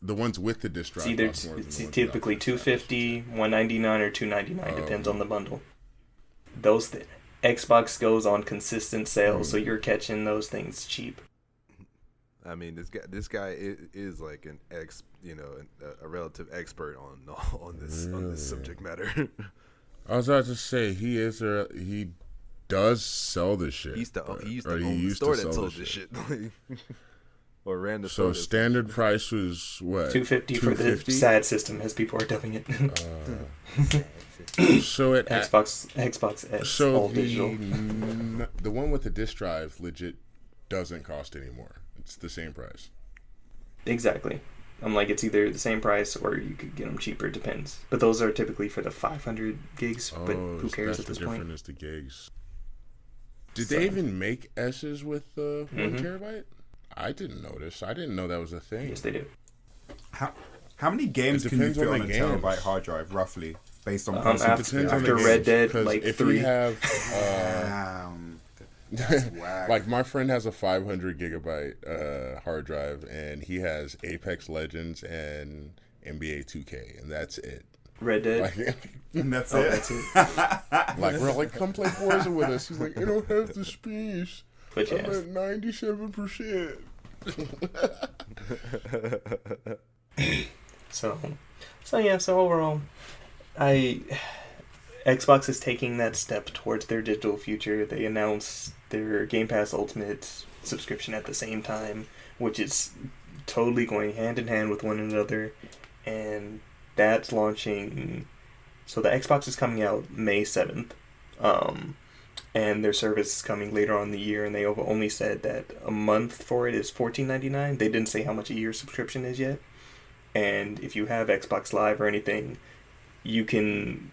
Speaker 3: the ones with the disk drive.
Speaker 1: It's either
Speaker 3: cost more than
Speaker 1: it's
Speaker 3: the ones
Speaker 1: typically
Speaker 3: without the disk drive.
Speaker 1: $250, $199, or $299,
Speaker 3: Oh.
Speaker 1: depends on the bundle. Xbox goes on consistent sales, so you're catching those things cheap.
Speaker 2: I mean, this guy is like an a relative expert on this subject matter.
Speaker 3: I was about to say he does sell this shit.
Speaker 2: he used to
Speaker 3: or
Speaker 2: own
Speaker 3: he
Speaker 2: the
Speaker 3: used
Speaker 2: store
Speaker 3: to
Speaker 2: that
Speaker 3: sell
Speaker 2: sold this shit. Or ran the
Speaker 3: So
Speaker 2: store.
Speaker 3: standard price was what?
Speaker 1: $250 for the
Speaker 3: $250?
Speaker 1: sad system, as people are dubbing it.
Speaker 3: So it
Speaker 1: Xbox S,
Speaker 3: so
Speaker 1: all digital.
Speaker 3: the one with the disk drive legit doesn't cost anymore. It's the same price.
Speaker 1: Exactly. I'm like, it's either the same price or you could get them cheaper. It depends. But those are typically for the 500 gigs. But who cares at this point?
Speaker 3: different as the gigs. Did
Speaker 1: So-
Speaker 3: they even make S's with the 1
Speaker 1: Mhm.
Speaker 3: terabyte? I didn't notice. I didn't know that was a thing.
Speaker 1: Yes, they do.
Speaker 4: How many games
Speaker 3: It
Speaker 4: can you
Speaker 3: depends
Speaker 4: fit
Speaker 3: on
Speaker 4: on a
Speaker 3: the games.
Speaker 4: terabyte hard drive, roughly, based on
Speaker 1: After-
Speaker 4: console
Speaker 3: Depends on the
Speaker 1: after
Speaker 3: games,
Speaker 1: Red Dead,
Speaker 3: 'cause
Speaker 1: like
Speaker 3: if
Speaker 1: 3.
Speaker 3: you have
Speaker 4: Damn. That's whack.
Speaker 3: like my friend has a 500 gigabyte hard drive and he has Apex Legends and NBA 2K and that's it.
Speaker 1: Red Dead.
Speaker 3: Like,
Speaker 4: And that's
Speaker 1: Oh,
Speaker 4: it.
Speaker 1: that's it.
Speaker 3: like we're like, come play Forza with us. He's like, I don't have the space.
Speaker 1: But
Speaker 3: I'm
Speaker 1: yeah,
Speaker 3: at 97%.
Speaker 1: so yeah. So overall, Xbox is taking that step towards their digital future. They announced their Game Pass Ultimate subscription at the same time, which is totally going hand in hand with one another, and that's launching. So the Xbox is coming out May 7th, and their service is coming later on in the year, and they have only said that a month for it is $14.99. They didn't say how much a year subscription is yet. And if you have Xbox Live or anything, you can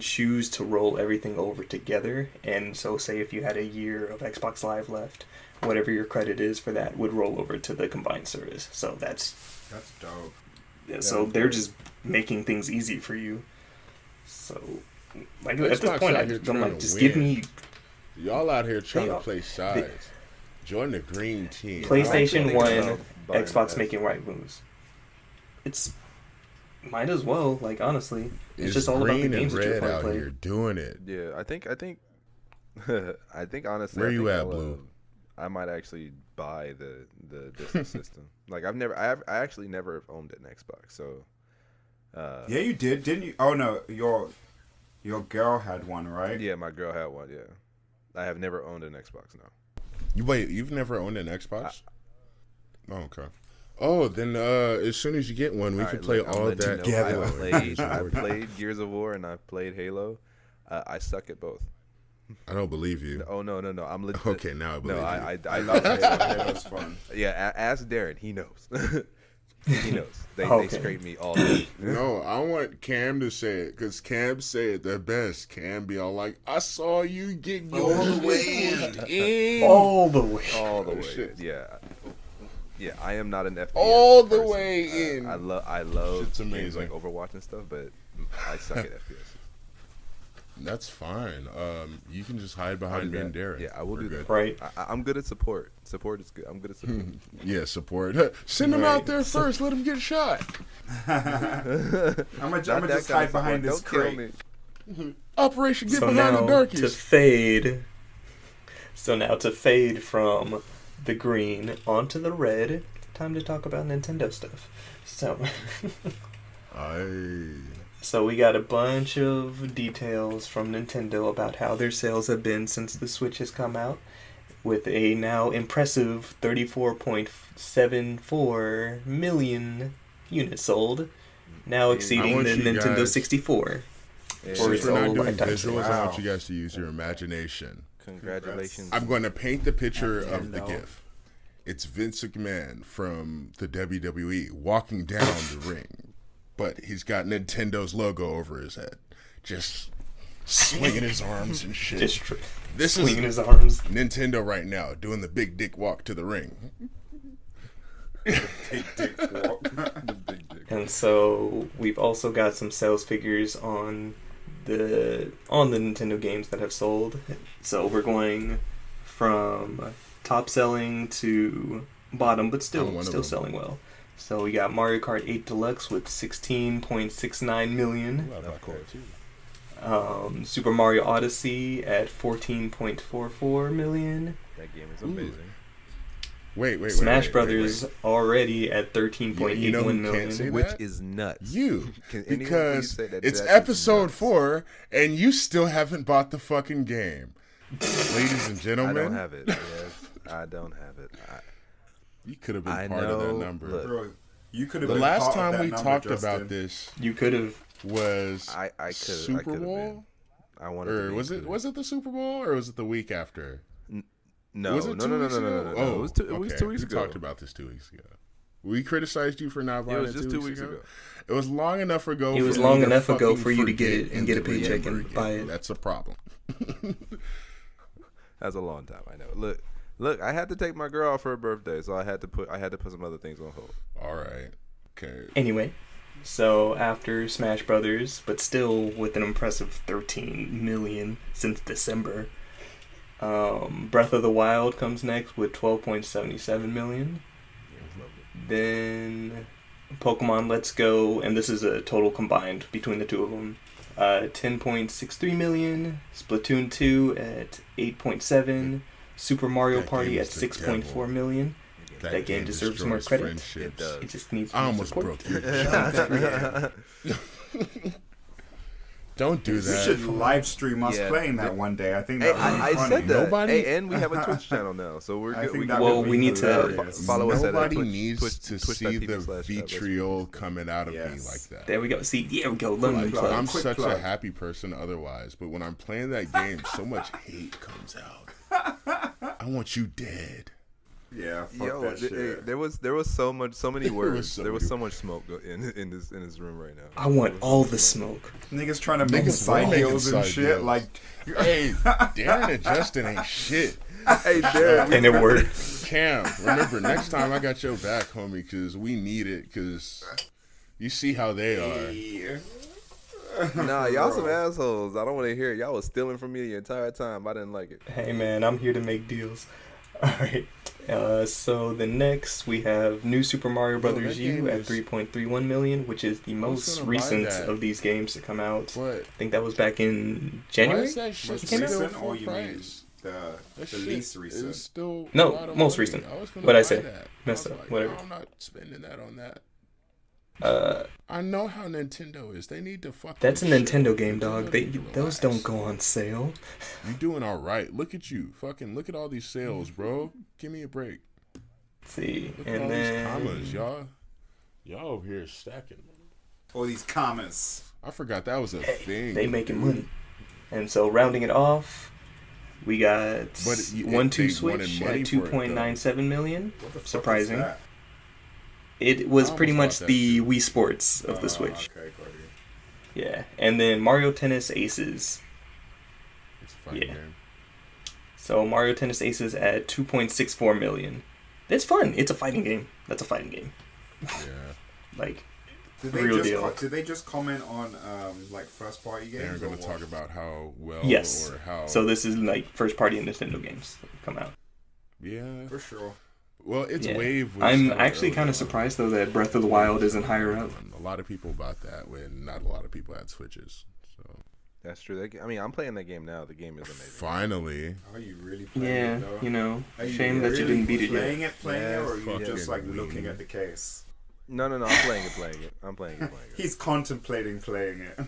Speaker 1: choose to roll everything over together. And so say if you had a year of Xbox Live left, whatever your credit is for that would roll over to the combined service. So that's
Speaker 4: That's dope.
Speaker 1: they're just making things easy for you. So like at
Speaker 3: Xbox
Speaker 1: this point,
Speaker 3: out here
Speaker 1: I'm
Speaker 3: trying
Speaker 1: like,
Speaker 3: to
Speaker 1: just
Speaker 3: win.
Speaker 1: give me
Speaker 3: Y'all out here trying
Speaker 1: They
Speaker 3: to
Speaker 1: are-
Speaker 3: play sides. Join the green team.
Speaker 1: PlayStation
Speaker 2: thinking
Speaker 1: 1,
Speaker 2: about buying
Speaker 1: Xbox
Speaker 2: that.
Speaker 1: making right moves. It's might as well, like honestly. It's
Speaker 3: It's
Speaker 1: just all about the
Speaker 3: green
Speaker 1: games
Speaker 3: and
Speaker 1: that you're
Speaker 3: red
Speaker 1: playing.
Speaker 3: out here doing it.
Speaker 2: Yeah, I think I think honestly,
Speaker 3: Where
Speaker 2: I
Speaker 3: you
Speaker 2: think
Speaker 3: at,
Speaker 2: I'll,
Speaker 3: Blue?
Speaker 2: I might actually buy the disc system. Like I actually never owned an Xbox, so
Speaker 4: Yeah, you did, didn't you? Oh no, your girl had one, right?
Speaker 2: Yeah, my girl had one. Yeah, I have never owned an Xbox. No.
Speaker 3: You've never owned an Xbox? Oh, okay. Oh, then as soon as you get one, we
Speaker 2: All
Speaker 3: can
Speaker 2: right,
Speaker 3: play
Speaker 2: look, I'll
Speaker 3: all
Speaker 2: let you
Speaker 3: that.
Speaker 2: know, I played Gears of War and I played Halo. I suck at both.
Speaker 3: I don't believe you.
Speaker 2: Oh no, I'm legit.
Speaker 3: Okay, now I believe
Speaker 2: No,
Speaker 3: you.
Speaker 2: I
Speaker 4: love
Speaker 2: love
Speaker 4: Halo.
Speaker 2: Halo.
Speaker 4: Halo's fun.
Speaker 2: Yeah, ask Darren. He knows. He knows. They
Speaker 1: Okay.
Speaker 2: scrape me all day.
Speaker 3: No, I want Cam to say it because Cam say it the best. Cam be all like, "I saw you get your
Speaker 4: All the way
Speaker 3: shit in.
Speaker 1: All the way.
Speaker 2: All the
Speaker 3: Oh,
Speaker 2: way.
Speaker 3: shit.
Speaker 2: Yeah. I am not an FPS.
Speaker 3: All the
Speaker 2: person.
Speaker 3: way in.
Speaker 2: I love
Speaker 3: Shit's
Speaker 2: games
Speaker 3: amazing.
Speaker 2: like Overwatch and stuff, but I suck at FPS.
Speaker 3: That's fine. You can just hide behind me and Darren.
Speaker 2: Yeah, I will
Speaker 3: We're
Speaker 2: do
Speaker 3: good.
Speaker 2: that.
Speaker 1: Right.
Speaker 2: I'm good at support. Support is good. I'm good at support.
Speaker 3: Yeah, support. Send him
Speaker 1: Right.
Speaker 3: out there first. Let him get shot.
Speaker 4: I'm
Speaker 2: Not
Speaker 4: gonna
Speaker 2: that
Speaker 4: just
Speaker 2: kind
Speaker 4: hide
Speaker 2: of
Speaker 4: behind
Speaker 2: support.
Speaker 4: this
Speaker 2: Don't kill
Speaker 4: crate.
Speaker 2: me.
Speaker 3: Operation Get
Speaker 1: So
Speaker 3: Behind
Speaker 1: now
Speaker 3: the
Speaker 1: to
Speaker 3: Darkies.
Speaker 1: fade. So now to fade from the green onto the red. Time to talk about Nintendo stuff. So, so we got a bunch of details from Nintendo about how their sales have been since the Switch has come out, with a now impressive 34.74 million units sold, now exceeding
Speaker 3: want
Speaker 1: the
Speaker 3: you
Speaker 1: Nintendo
Speaker 3: guys-
Speaker 1: 64.
Speaker 2: Yeah.
Speaker 1: Or
Speaker 3: Since
Speaker 1: its
Speaker 3: we're not
Speaker 1: old
Speaker 3: doing
Speaker 1: lifetime
Speaker 3: visuals, I
Speaker 4: Wow.
Speaker 3: want you guys to use your imagination.
Speaker 2: Congratulations.
Speaker 3: I'm going to paint the picture of the
Speaker 4: Nintendo.
Speaker 3: GIF. It's Vince McMahon from the WWE walking down the ring, but he's got Nintendo's logo over his head, just swinging his arms and shit.
Speaker 1: Just
Speaker 3: This is
Speaker 1: swinging his arms.
Speaker 3: Nintendo right now doing the big dick walk to the ring.
Speaker 4: Big dick walk.
Speaker 2: Big dick.
Speaker 1: And so we've also got some sales figures on the Nintendo games that have sold. So we're going from top selling to bottom, but
Speaker 3: I'm
Speaker 1: still
Speaker 3: one of
Speaker 1: still
Speaker 3: them.
Speaker 1: selling well. So we got Mario Kart 8 Deluxe with 16.69 million.
Speaker 2: Of course.
Speaker 1: Super Mario Odyssey at 14.44 million.
Speaker 2: That game is amazing.
Speaker 3: Wait.
Speaker 1: Smash
Speaker 3: wait,
Speaker 1: Brothers
Speaker 3: wait.
Speaker 1: already at 13.81
Speaker 3: You know who
Speaker 1: million.
Speaker 3: can't say
Speaker 2: Which
Speaker 3: that?
Speaker 2: is nuts.
Speaker 3: You,
Speaker 2: Can anyone please
Speaker 3: because
Speaker 2: say that
Speaker 3: it's
Speaker 2: that is
Speaker 3: episode
Speaker 2: nuts?
Speaker 3: 4 and you still haven't bought the fucking game. Ladies and
Speaker 2: I
Speaker 3: gentlemen,
Speaker 2: don't have it. Yes, I don't have it.
Speaker 3: you could have been
Speaker 2: I
Speaker 3: part of that
Speaker 2: know,
Speaker 3: number.
Speaker 2: look,
Speaker 4: Bro, you could have
Speaker 3: The
Speaker 4: been
Speaker 3: last
Speaker 4: part of
Speaker 3: time
Speaker 4: that
Speaker 3: we
Speaker 4: number,
Speaker 3: talked
Speaker 4: Justin.
Speaker 3: about this
Speaker 1: You could have.
Speaker 3: was
Speaker 2: I could
Speaker 3: Super Bowl,
Speaker 2: I wanted to
Speaker 3: or
Speaker 2: be
Speaker 3: was it
Speaker 2: included.
Speaker 3: the Super Bowl, or was it the week after?
Speaker 2: No,
Speaker 3: Was it
Speaker 2: no,
Speaker 3: 2
Speaker 2: no, no,
Speaker 3: weeks
Speaker 2: no, no,
Speaker 3: ago?
Speaker 2: no, no.
Speaker 3: Oh,
Speaker 2: It was two
Speaker 3: okay.
Speaker 2: weeks
Speaker 3: We
Speaker 2: ago.
Speaker 3: talked about this 2 weeks ago. We criticized you for not
Speaker 2: It
Speaker 3: buying
Speaker 2: was
Speaker 3: it
Speaker 2: just
Speaker 3: 2
Speaker 2: 2
Speaker 3: weeks
Speaker 2: weeks
Speaker 3: ago.
Speaker 2: ago.
Speaker 3: It was long enough ago.
Speaker 1: It was
Speaker 3: for me
Speaker 1: long
Speaker 3: to
Speaker 1: enough ago
Speaker 3: fucking
Speaker 1: for you to get
Speaker 3: forget
Speaker 1: it and get a
Speaker 3: to
Speaker 1: paycheck
Speaker 3: remember
Speaker 1: and
Speaker 3: again.
Speaker 1: buy it.
Speaker 3: That's a problem.
Speaker 2: That's a long time. I know. Look. I had to take my girl out for her birthday, so I had to put some other things on hold.
Speaker 3: All right. Okay.
Speaker 1: Anyway, so after Smash Brothers, but still with an impressive 13 million since December, Breath of the Wild comes next with 12.77 million. Then Pokemon Let's Go, and this is a total combined between the two of them, 10.63 million. Splatoon 2 at 8.7. Super Mario
Speaker 3: That
Speaker 1: Party
Speaker 3: game
Speaker 1: at
Speaker 3: is the
Speaker 1: 6.4
Speaker 3: devil.
Speaker 1: million. That game deserves more
Speaker 3: destroys
Speaker 1: credit.
Speaker 2: It
Speaker 3: friendships.
Speaker 2: does.
Speaker 1: It just needs
Speaker 3: I
Speaker 1: more
Speaker 3: almost
Speaker 1: support.
Speaker 3: broke your jump. Don't do
Speaker 4: We
Speaker 3: that.
Speaker 4: should live stream us
Speaker 2: Yeah.
Speaker 4: playing that one day. I think
Speaker 2: Hey,
Speaker 4: that would be
Speaker 2: I
Speaker 4: funny.
Speaker 2: said that.
Speaker 3: Nobody-
Speaker 2: Hey, and we have a Twitch channel now, so we're
Speaker 4: I
Speaker 2: good.
Speaker 4: think
Speaker 2: We
Speaker 4: that
Speaker 2: can,
Speaker 1: Well,
Speaker 4: would be
Speaker 1: we need to
Speaker 4: hilarious.
Speaker 2: follow us at
Speaker 3: Nobody
Speaker 2: Twitch-
Speaker 3: needs
Speaker 2: Twitch-
Speaker 3: to
Speaker 2: twitch.tv
Speaker 3: see the
Speaker 2: /
Speaker 3: vitriol coming out of me
Speaker 4: Yes.
Speaker 3: like that.
Speaker 1: There we go. See, there we go. Learning
Speaker 4: Quick
Speaker 1: Club.
Speaker 4: plug.
Speaker 3: I'm
Speaker 4: Quick
Speaker 3: such a
Speaker 4: plug.
Speaker 3: happy person otherwise, but when I'm playing that game, so much hate comes out. I want you dead.
Speaker 4: Yeah, fuck
Speaker 2: Yo,
Speaker 4: that shit.
Speaker 2: there was so many
Speaker 3: There
Speaker 2: words.
Speaker 3: was so
Speaker 2: There was
Speaker 3: many-
Speaker 2: so much smoke in this room right now.
Speaker 1: I want
Speaker 2: There was
Speaker 1: all
Speaker 2: so
Speaker 1: the
Speaker 2: much
Speaker 1: smoke.
Speaker 4: Niggas trying to make
Speaker 3: Niggas
Speaker 4: side
Speaker 3: making
Speaker 4: deals and
Speaker 3: side
Speaker 4: shit.
Speaker 3: deals.
Speaker 4: Like,
Speaker 3: Hey, Darren and Justin ain't shit.
Speaker 2: Hey, Darren,
Speaker 1: And it worked.
Speaker 3: Cam, remember, next time I got your back, homie, because we need it, because you see how they are.
Speaker 2: nah, y'all some assholes. I don't want to hear it. Y'all was stealing from me the entire time. I didn't like it.
Speaker 1: Hey man, I'm here to make deals. Alright. So the next we have New Super Mario Brothers
Speaker 3: that
Speaker 1: U
Speaker 3: game
Speaker 1: at
Speaker 3: is-
Speaker 1: 3.31 million, which is the most
Speaker 3: gonna buy
Speaker 1: recent
Speaker 3: that?
Speaker 1: of these games to come out.
Speaker 3: What?
Speaker 1: I think that was back in
Speaker 3: Why
Speaker 1: January.
Speaker 3: is that shit
Speaker 4: most
Speaker 1: came out?
Speaker 3: still
Speaker 4: recent,
Speaker 3: full
Speaker 4: or you mean
Speaker 3: price?
Speaker 4: the
Speaker 3: That
Speaker 4: the
Speaker 3: shit
Speaker 4: least recent?
Speaker 3: is still
Speaker 1: No,
Speaker 3: a lot of
Speaker 1: most
Speaker 3: money.
Speaker 1: recent.
Speaker 3: I was gonna
Speaker 1: What'd I
Speaker 3: buy
Speaker 1: say?
Speaker 3: that.
Speaker 1: Messed
Speaker 3: I was
Speaker 1: up.
Speaker 3: like,
Speaker 1: Whatever.
Speaker 3: no, I'm not spending that on that. I know how Nintendo is. They need to fucking.
Speaker 1: That's a
Speaker 3: chill.
Speaker 1: Nintendo game, dog.
Speaker 3: Nintendo
Speaker 1: Those
Speaker 3: relax.
Speaker 1: don't go on sale.
Speaker 3: You doing all right? Look at you, fucking look at all these sales, bro. Give me a break.
Speaker 1: Let's see,
Speaker 3: Look at
Speaker 1: and
Speaker 3: all
Speaker 1: then
Speaker 3: these commas, y'all over here stacking.
Speaker 4: All these commas.
Speaker 3: I forgot that was a thing.
Speaker 1: they making money. And so rounding it off, we got
Speaker 3: But they
Speaker 1: 1-2
Speaker 3: wanted
Speaker 1: Switch
Speaker 3: money
Speaker 1: at
Speaker 3: for it, though.
Speaker 1: 2.97 million.
Speaker 4: What the fuck
Speaker 1: Surprising.
Speaker 4: is that?
Speaker 1: It was
Speaker 3: I
Speaker 1: pretty much
Speaker 3: almost bought that
Speaker 1: the
Speaker 3: too.
Speaker 1: Wii Sports of the Switch.
Speaker 4: Okay, got you.
Speaker 1: Yeah, and then Mario Tennis Aces.
Speaker 3: It's a fighting
Speaker 1: Yeah.
Speaker 3: game.
Speaker 1: So Mario Tennis Aces at 2.64 million. It's fun. It's a fighting game. That's a fighting game.
Speaker 3: Yeah,
Speaker 1: Like,
Speaker 4: Did they
Speaker 1: Real
Speaker 4: just
Speaker 1: deal.
Speaker 4: did they just comment on like first party games?
Speaker 3: they're going
Speaker 4: or
Speaker 3: to
Speaker 4: what?
Speaker 3: talk about how well
Speaker 1: yes.
Speaker 3: or how.
Speaker 1: So this is like first party Nintendo games that come out.
Speaker 3: Yeah.
Speaker 4: For sure.
Speaker 3: Well, its
Speaker 1: Yeah.
Speaker 3: wave. Was
Speaker 1: I'm
Speaker 3: started
Speaker 1: actually
Speaker 3: early
Speaker 1: kind
Speaker 3: on.
Speaker 1: of surprised though that Breath of the Wild isn't higher up.
Speaker 3: A lot of people bought that when not a lot of people had Switches. So
Speaker 2: That's true. I mean, I'm playing that game now. The game is amazing.
Speaker 3: finally,
Speaker 4: Are you really playing
Speaker 1: Yeah,
Speaker 4: it though?
Speaker 1: you know,
Speaker 4: Are you
Speaker 1: shame that you
Speaker 4: really
Speaker 1: didn't beat it
Speaker 4: playing
Speaker 1: yet.
Speaker 4: Playing it, or are you
Speaker 3: Fucking
Speaker 4: just like looking
Speaker 3: weenie.
Speaker 4: at the case?
Speaker 2: No, I'm playing it. I'm playing it.
Speaker 4: He's contemplating playing it.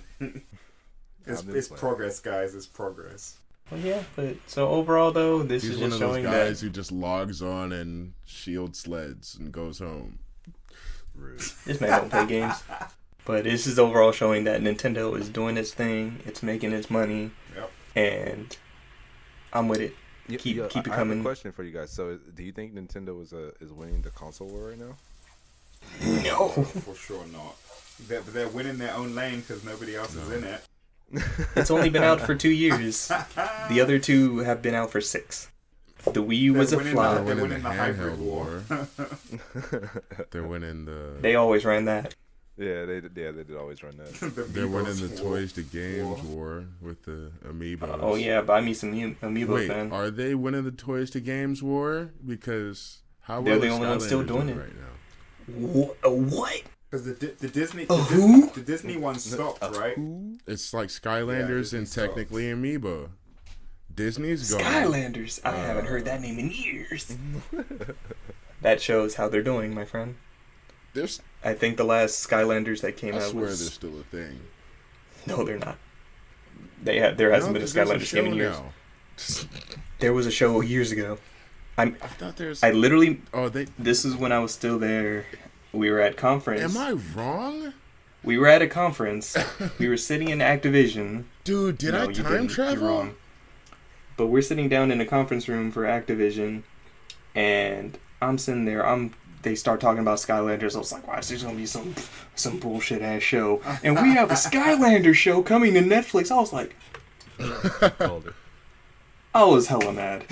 Speaker 4: It's
Speaker 2: I've been
Speaker 4: it's
Speaker 2: playing.
Speaker 4: Progress, guys. It's progress.
Speaker 1: Well, yeah, but so overall though, this
Speaker 3: he's
Speaker 1: is
Speaker 3: one
Speaker 1: just
Speaker 3: of those
Speaker 1: showing
Speaker 3: guys
Speaker 1: that
Speaker 3: who just logs on and shield sleds and goes home.
Speaker 2: Rude.
Speaker 1: this man don't play games. But this is overall showing that Nintendo is doing its thing. It's making its money,
Speaker 4: Yep.
Speaker 1: and I'm with it.
Speaker 2: Yeah,
Speaker 1: Keep it
Speaker 2: I have a
Speaker 1: coming.
Speaker 2: question for you guys. So, do you think Nintendo is winning the console war right now?
Speaker 1: No.
Speaker 4: For sure not. They're winning their own lane because nobody else is in it.
Speaker 1: It's only been out for 2 years. The other two have been out for 6. The Wii was a
Speaker 4: winning
Speaker 1: flop.
Speaker 4: They're
Speaker 3: They're
Speaker 4: winning
Speaker 3: winning
Speaker 4: the
Speaker 3: the
Speaker 4: hybrid
Speaker 3: handheld
Speaker 4: war.
Speaker 3: war. They're winning the.
Speaker 1: They always ran that.
Speaker 2: Yeah, they did always run that.
Speaker 3: They're winning the
Speaker 4: Beavers
Speaker 3: toys to games war with the amiibos.
Speaker 1: Oh yeah, buy me some Amiibo,
Speaker 3: Wait,
Speaker 1: fan.
Speaker 3: are they winning the toys to games war? Because how
Speaker 1: They're
Speaker 3: well
Speaker 1: the
Speaker 3: is
Speaker 1: only ones still
Speaker 3: Skylanders
Speaker 1: doing it.
Speaker 3: right now?
Speaker 1: What?
Speaker 4: Because the Disney
Speaker 1: Who?
Speaker 4: the Disney one stopped, right?
Speaker 3: It's like Skylanders
Speaker 4: Yeah,
Speaker 3: and
Speaker 4: Disney
Speaker 3: technically Amiibo. Disney's gone.
Speaker 1: Skylanders. I haven't heard that name in years. That shows how they're doing, my friend.
Speaker 3: There's,
Speaker 1: I think the last Skylanders that came
Speaker 3: I
Speaker 1: out
Speaker 3: swear
Speaker 1: was
Speaker 3: there's still a thing.
Speaker 1: no, they're not. There hasn't been a
Speaker 3: 'cause there's
Speaker 1: Skylanders game in
Speaker 3: show
Speaker 1: years.
Speaker 3: now.
Speaker 1: There was a show years ago.
Speaker 3: I thought there's.
Speaker 1: I literally.
Speaker 3: Oh, they.
Speaker 1: This is when I was still there. We were at conference.
Speaker 3: Am I wrong,
Speaker 1: We were at a conference. We were sitting in Activision.
Speaker 3: dude? Did
Speaker 1: No,
Speaker 3: I
Speaker 1: you
Speaker 3: time
Speaker 1: didn't. You're
Speaker 3: travel?
Speaker 1: wrong. But we're sitting down in a conference room for Activision, and I'm sitting there. They start talking about Skylanders. I was like, "Why is there gonna be some bullshit ass show?" And we have a Skylander show coming to Netflix. I was like,
Speaker 2: Called it.
Speaker 1: I was hella mad.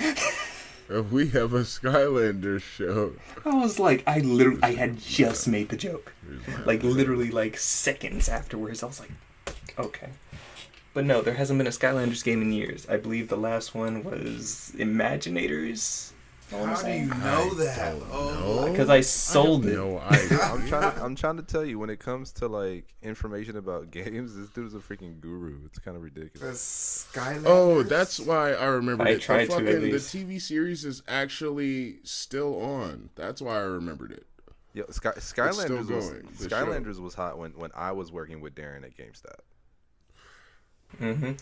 Speaker 3: We have a Skylander show.
Speaker 1: I was like, I had just made the joke. Like literally like seconds afterwards. I was like, okay. But no, there hasn't been a Skylanders game in years. I believe the last one was Imaginators.
Speaker 4: How do you know that? Oh,
Speaker 1: Because I sold it.
Speaker 3: No idea.
Speaker 2: I'm trying to tell you, when it comes to like information about games, this dude's a freaking guru. It's kind of ridiculous.
Speaker 4: the Skylanders.
Speaker 3: Oh, that's why I remembered
Speaker 1: I
Speaker 3: it.
Speaker 1: tried to,
Speaker 3: the
Speaker 1: at
Speaker 3: fucking, the
Speaker 1: least.
Speaker 3: TV series is actually still on. That's why I remembered it.
Speaker 2: Yo, Skylanders was
Speaker 3: going, the
Speaker 2: Skylanders was hot when I was working with Darren at GameStop.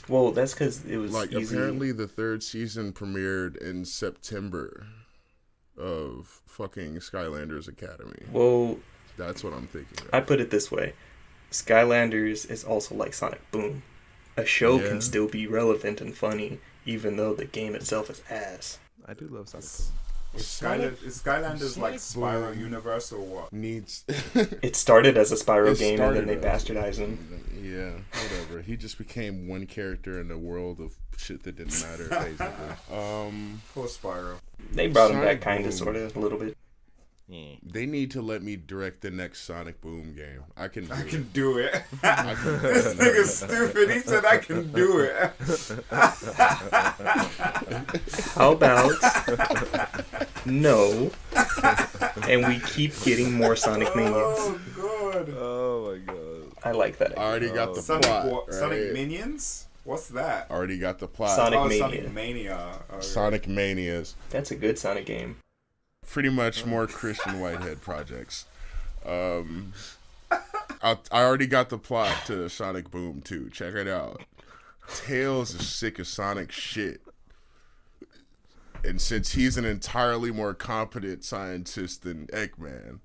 Speaker 1: Well, that's because it was
Speaker 3: Like
Speaker 1: easy.
Speaker 3: apparently the third season premiered in September of fucking Skylanders Academy.
Speaker 1: Well,
Speaker 3: That's what I'm thinking.
Speaker 1: I put it this way: Skylanders is also like Sonic Boom. A show
Speaker 3: Yeah.
Speaker 1: can still be relevant and funny, even though the game itself is ass.
Speaker 2: I do love Sonic.
Speaker 4: Is Skylanders like
Speaker 3: Sonic
Speaker 4: Spyro
Speaker 3: Boom.
Speaker 4: Universe or what?
Speaker 3: Needs.
Speaker 1: It started as a Spyro
Speaker 3: It
Speaker 1: game, and then
Speaker 3: started
Speaker 1: they
Speaker 3: as-
Speaker 1: bastardized him.
Speaker 3: Yeah, whatever. He just became one character in a world of shit that didn't matter.
Speaker 2: Basically.
Speaker 4: Poor Spyro.
Speaker 1: They brought him
Speaker 3: Sonic
Speaker 1: back, kind
Speaker 3: Boom.
Speaker 1: of, sort of, a little bit.
Speaker 2: Yeah.
Speaker 3: They need to let me direct the next Sonic Boom game. I can do
Speaker 4: I
Speaker 3: it.
Speaker 4: can do it.
Speaker 3: I can
Speaker 4: This nigga's stupid. He said I can do it.
Speaker 1: How about no? And we keep getting more Sonic Minions.
Speaker 4: Oh god.
Speaker 2: Oh my god.
Speaker 1: I like that.
Speaker 3: I already got the
Speaker 4: Sonic
Speaker 3: plot.
Speaker 4: what?
Speaker 3: right?
Speaker 4: Sonic Minions? What's that?
Speaker 3: Already got the plot.
Speaker 1: Sonic
Speaker 4: oh,
Speaker 1: Mania.
Speaker 4: Sonic Mania. Okay.
Speaker 3: Sonic Manias.
Speaker 1: That's a good Sonic game.
Speaker 3: Pretty much more Christian Whitehead projects. I already got the plot to Sonic Boom 2. Check it out. Tails is sick of Sonic shit. And since he's an entirely more competent scientist than Eggman,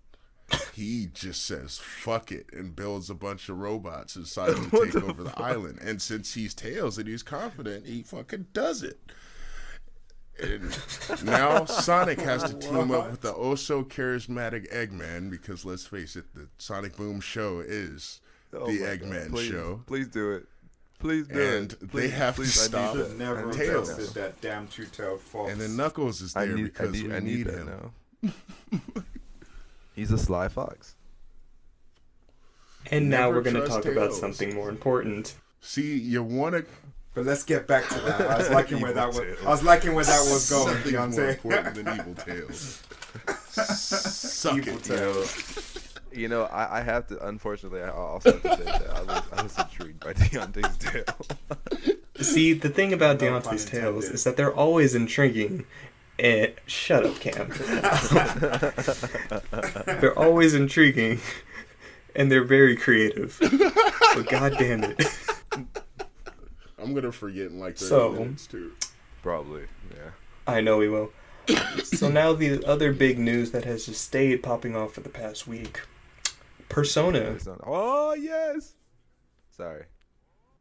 Speaker 3: he just says fuck it and builds a bunch of robots and decides to take over the island. And since he's Tails and he's confident, he fucking does it. And now Sonic has to team up with the oh-so charismatic Eggman because, let's face it, the Sonic Boom show is the Eggman show.
Speaker 2: Please do it. Please do
Speaker 3: And
Speaker 2: it.
Speaker 3: they have to stop
Speaker 4: Never
Speaker 3: Tails.
Speaker 4: invested that damn two-tailed fox.
Speaker 3: And then Knuckles is there because we need him.
Speaker 2: Now. He's a sly fox.
Speaker 1: And now
Speaker 3: Never
Speaker 1: we're going to
Speaker 3: trust
Speaker 1: talk about
Speaker 3: Tails.
Speaker 1: something more important.
Speaker 3: See, you want to...
Speaker 4: But let's get back to that. I was liking where that was. I was liking where that was going.
Speaker 3: Something's more
Speaker 4: Deontay.
Speaker 3: important than Evil Tails. Suck
Speaker 4: Evil
Speaker 3: it,
Speaker 4: Tails.
Speaker 2: You know, I have to. Unfortunately, I also have to say that I was intrigued by Deontay's tail.
Speaker 1: See, the thing about
Speaker 4: No pun
Speaker 1: Deontay's tails
Speaker 4: intended.
Speaker 1: is that they're always intriguing. And shut up, Cam. They're always intriguing, and they're very creative. But god damn it.
Speaker 3: I'm going to forget in like 30
Speaker 1: So-
Speaker 3: minutes, too.
Speaker 2: Probably, yeah.
Speaker 1: I know we will. So now the other big news that has just stayed popping off for the past week. Persona.
Speaker 2: Oh yes. Sorry.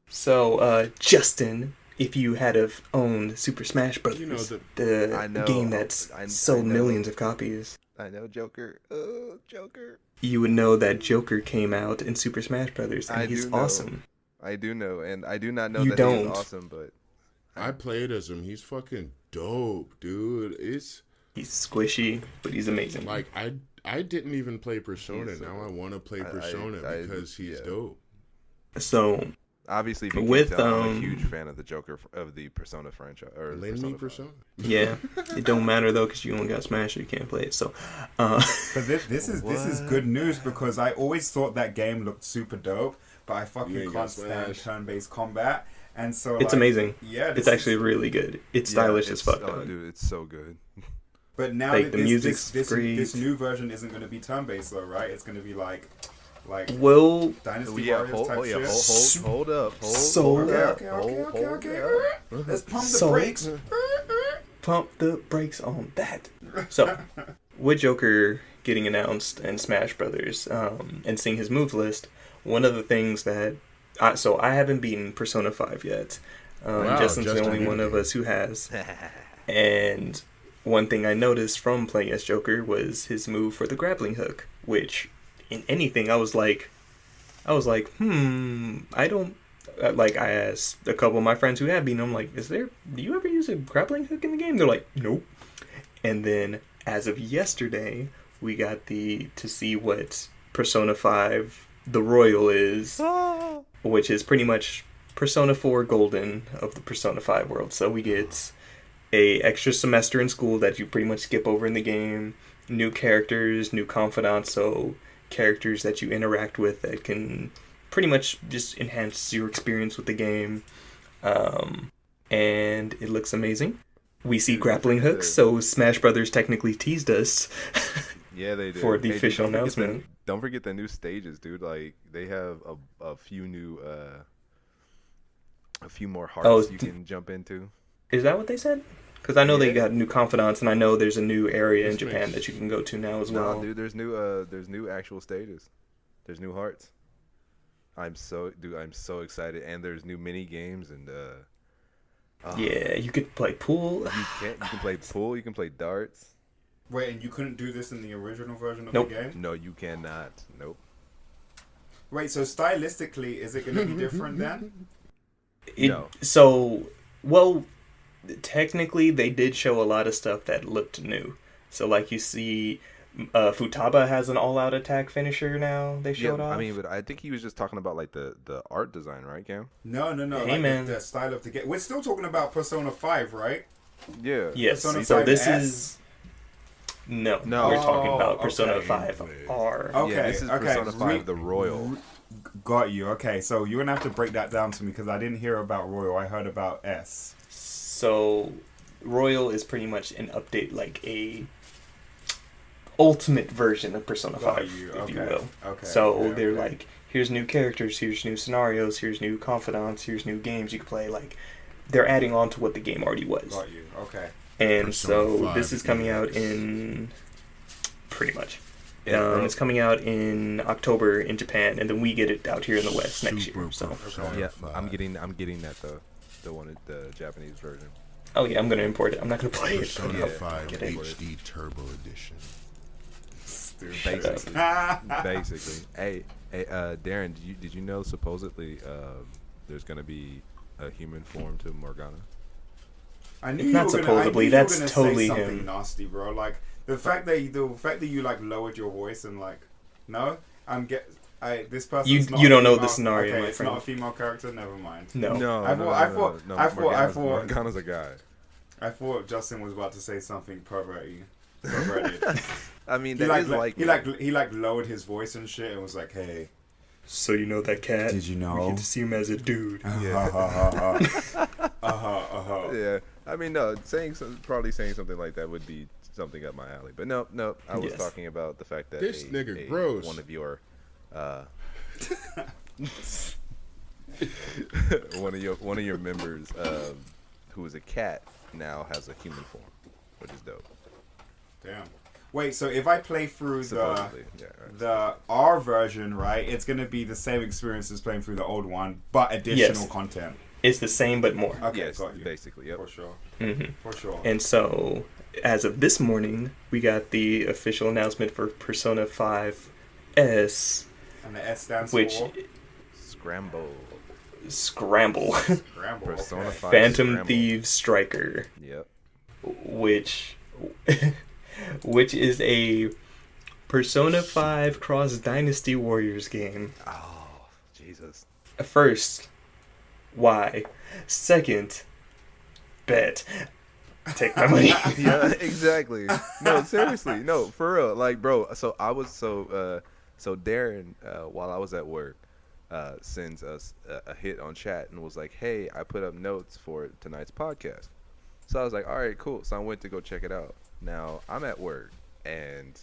Speaker 1: So, Justin, if you had have owned Super Smash Bros.,
Speaker 3: You know,
Speaker 1: the
Speaker 2: I know.
Speaker 1: game that's
Speaker 2: I
Speaker 1: sold
Speaker 2: know.
Speaker 1: millions of copies,
Speaker 2: I know, Joker. Oh, Joker.
Speaker 1: you would know that Joker came out in Super Smash Bros., and
Speaker 2: I
Speaker 1: he's
Speaker 2: do know.
Speaker 1: awesome.
Speaker 2: I do know, and I do not know
Speaker 1: You
Speaker 2: that
Speaker 1: don't.
Speaker 2: he's awesome, but
Speaker 3: I played as him. He's fucking dope, dude. It's
Speaker 1: He's squishy, but he's amazing.
Speaker 3: like I didn't even play Persona.
Speaker 2: He's,
Speaker 3: Now I want to play
Speaker 2: I-
Speaker 3: Persona
Speaker 2: I-
Speaker 3: because he's
Speaker 2: yeah.
Speaker 3: dope.
Speaker 1: So,
Speaker 2: obviously, if you
Speaker 1: With,
Speaker 2: can't tell, I'm a
Speaker 1: um,
Speaker 2: huge fan of the Joker of the Persona franchise. Or
Speaker 3: Lend me
Speaker 2: Persona.
Speaker 3: Persona.
Speaker 1: yeah, it don't matter though because you only got Smash, so you can't play it. So,
Speaker 4: But this is
Speaker 2: What?
Speaker 4: good news because I always thought that game looked super dope, but I
Speaker 3: You
Speaker 4: fucking
Speaker 3: ain't got
Speaker 4: can't stand
Speaker 3: Smash.
Speaker 4: turn-based combat, and so
Speaker 1: it's
Speaker 4: like,
Speaker 1: amazing.
Speaker 4: Yeah,
Speaker 1: It's actually really good. It's stylish as fuck.
Speaker 2: Oh,
Speaker 1: dog.
Speaker 2: dude, it's so good.
Speaker 4: But now
Speaker 1: like,
Speaker 4: that
Speaker 1: the
Speaker 4: this,
Speaker 1: music's
Speaker 4: this
Speaker 1: great.
Speaker 4: new version isn't going to be turn-based though, right? It's going to be like
Speaker 1: Well,
Speaker 4: Dynasty
Speaker 2: Yeah,
Speaker 4: Warriors type shit.
Speaker 2: hold up,
Speaker 1: So-
Speaker 2: hold up,
Speaker 4: Okay.
Speaker 2: hold
Speaker 4: Let's pump the
Speaker 1: So-
Speaker 4: brakes.
Speaker 1: pump the brakes on that. So, with Joker getting announced in Smash Brothers, and seeing his move list, one of the things that I haven't beaten Persona 5 yet.
Speaker 3: Wow,
Speaker 1: Justin's the
Speaker 3: Justin
Speaker 1: only one of
Speaker 3: beat it.
Speaker 1: us who has. And one thing I noticed from playing as Joker was his move for the grappling hook, which in anything I was like, I don't. Like, I asked a couple of my friends who have been, I'm like, do you ever use a grappling hook in the game? They're like, nope. And then, as of yesterday, we got to see what Persona 5 The Royal is, which is pretty much Persona 4 Golden of the Persona 5 world. So we get a extra semester in school that you pretty much skip over in the game, new characters, new confidants, so characters that you interact with that can pretty much just enhance your experience with the game. And it looks amazing. We see
Speaker 2: Dude,
Speaker 1: grappling
Speaker 2: forget
Speaker 1: hooks,
Speaker 2: the-
Speaker 1: so Smash Brothers technically teased us
Speaker 2: Yeah, they did.
Speaker 1: for the
Speaker 2: Hey, dude,
Speaker 1: official
Speaker 2: don't forget the-
Speaker 1: announcement.
Speaker 2: Don't forget the new stages, dude. Like they have a few new, a few more hearts
Speaker 1: Oh,
Speaker 2: you can jump into.
Speaker 1: Is that what they said? Because I know they
Speaker 2: Yeah.
Speaker 1: got new confidants, and I know there's a new area in
Speaker 3: This
Speaker 1: Japan
Speaker 3: makes-
Speaker 1: that you can go to now as
Speaker 2: Nah,
Speaker 1: well.
Speaker 2: dude, there's new actual stages. There's new hearts. I'm so excited, and there's new mini games and
Speaker 1: Yeah, you could play pool.
Speaker 2: you can play pool, you can play darts.
Speaker 4: Wait, and you couldn't do this in the original version of
Speaker 1: Nope.
Speaker 4: the game?
Speaker 2: No, you cannot. Nope.
Speaker 4: Wait, so stylistically, is it going to be different then?
Speaker 2: No.
Speaker 1: So, well, technically they did show a lot of stuff that looked new. So, like, you see, Futaba has an all-out attack finisher now. They showed off.
Speaker 2: I mean, but I think he was just talking about like the art design, right, Cam?
Speaker 4: No.
Speaker 1: Hey,
Speaker 4: like
Speaker 1: man.
Speaker 4: the style of the game. We're still talking about Persona 5, right?
Speaker 2: Yeah.
Speaker 1: yes.
Speaker 4: Persona
Speaker 1: So
Speaker 4: 5
Speaker 1: this
Speaker 4: S?
Speaker 1: is no.
Speaker 2: No.
Speaker 1: We're talking
Speaker 4: Oh,
Speaker 1: about Persona
Speaker 4: okay.
Speaker 1: 5 R.
Speaker 4: Okay,
Speaker 2: Yeah, this is
Speaker 4: okay.
Speaker 2: Persona 5, the Royal.
Speaker 4: Got you. Okay, so you're going to have to break that down to me because I didn't hear about Royal. I heard about S.
Speaker 1: So, Royal is pretty much an update, like a ultimate version of Persona
Speaker 4: Got
Speaker 1: 5,
Speaker 4: you.
Speaker 1: if you
Speaker 4: Okay.
Speaker 1: will.
Speaker 4: Okay.
Speaker 1: So
Speaker 4: okay,
Speaker 1: they're
Speaker 4: okay.
Speaker 1: like, here's new characters, here's new scenarios, here's new confidants, here's new games you can play. Like, they're adding on to what the game already was.
Speaker 4: Got you. Okay.
Speaker 1: And
Speaker 3: Persona
Speaker 1: so
Speaker 3: 5
Speaker 1: this is coming out
Speaker 3: EX.
Speaker 1: in pretty much.
Speaker 2: Yeah, bro.
Speaker 1: It's coming out in October in Japan, and then we get it out here in the West next year.
Speaker 3: Super
Speaker 1: So,
Speaker 3: Persona
Speaker 2: Yeah,
Speaker 3: 5.
Speaker 2: I'm getting that the Japanese version.
Speaker 1: oh yeah, I'm gonna import it. I'm not gonna play it.
Speaker 3: Persona
Speaker 2: Yeah.
Speaker 3: 5
Speaker 1: Get it.
Speaker 3: HD Turbo Edition.
Speaker 4: Stupid.
Speaker 2: Basically, basically. Hey, Darren, did you know supposedly there's gonna be a human form to Morgana?
Speaker 4: I knew
Speaker 1: It's
Speaker 4: you
Speaker 1: not
Speaker 4: were gonna,
Speaker 1: supposedly,
Speaker 4: I knew you were
Speaker 1: that's
Speaker 4: gonna
Speaker 1: totally
Speaker 4: say something
Speaker 1: him.
Speaker 4: nasty, bro. Like the fact that you like lowered your voice and like, no, this person.
Speaker 1: You don't know the scenario,
Speaker 4: Okay,
Speaker 1: my
Speaker 4: it's
Speaker 1: friend.
Speaker 4: not a female character. Never mind.
Speaker 1: No.
Speaker 4: I thought
Speaker 2: Morgana's a guy.
Speaker 4: I thought Justin was about to say something perverted.
Speaker 2: I mean,
Speaker 4: He
Speaker 2: that
Speaker 4: like,
Speaker 2: is like
Speaker 4: he lowered his voice and shit and was like, "Hey,
Speaker 1: So you know that cat?
Speaker 4: did you
Speaker 1: We
Speaker 4: know?"
Speaker 1: get to see him as a dude.
Speaker 2: Yeah, I mean, no, probably saying something like that would be something up my alley. But no, I was
Speaker 1: Yes.
Speaker 2: talking about the fact that
Speaker 3: This nigga gross.
Speaker 2: one of your, one of your members, who is a cat, now has a human form, which is dope.
Speaker 4: Damn. Wait, so if I play through
Speaker 2: Supposedly, yeah. Right.
Speaker 4: the R version, right, it's gonna be the same experience as playing through the old one, but additional
Speaker 1: Yes.
Speaker 4: content.
Speaker 1: It's the same but more.
Speaker 4: Okay,
Speaker 2: Yes,
Speaker 4: got you.
Speaker 2: basically, yep.
Speaker 4: For sure.
Speaker 1: hmm
Speaker 4: For sure.
Speaker 1: And so, as of this morning, we got the official announcement for Persona 5S,
Speaker 4: And the S stands
Speaker 1: which
Speaker 4: for
Speaker 2: Scramble.
Speaker 1: Scramble,
Speaker 4: Scramble.
Speaker 2: Persona
Speaker 4: Okay.
Speaker 2: 5
Speaker 1: Phantom
Speaker 2: Scramble.
Speaker 1: Thieves Striker,
Speaker 2: Yep.
Speaker 1: which is a Persona 5 cross Dynasty Warriors game.
Speaker 2: Oh, Jesus.
Speaker 1: First, why? Second, bet. Take my money.
Speaker 2: Yeah, exactly. No, seriously, no, for real. Like, bro. So I was so Darren, while I was at work, sends us a hit on chat and was like, "Hey, I put up notes for tonight's podcast." So I was like, "All right, cool." So I went to go check it out. Now I'm at work and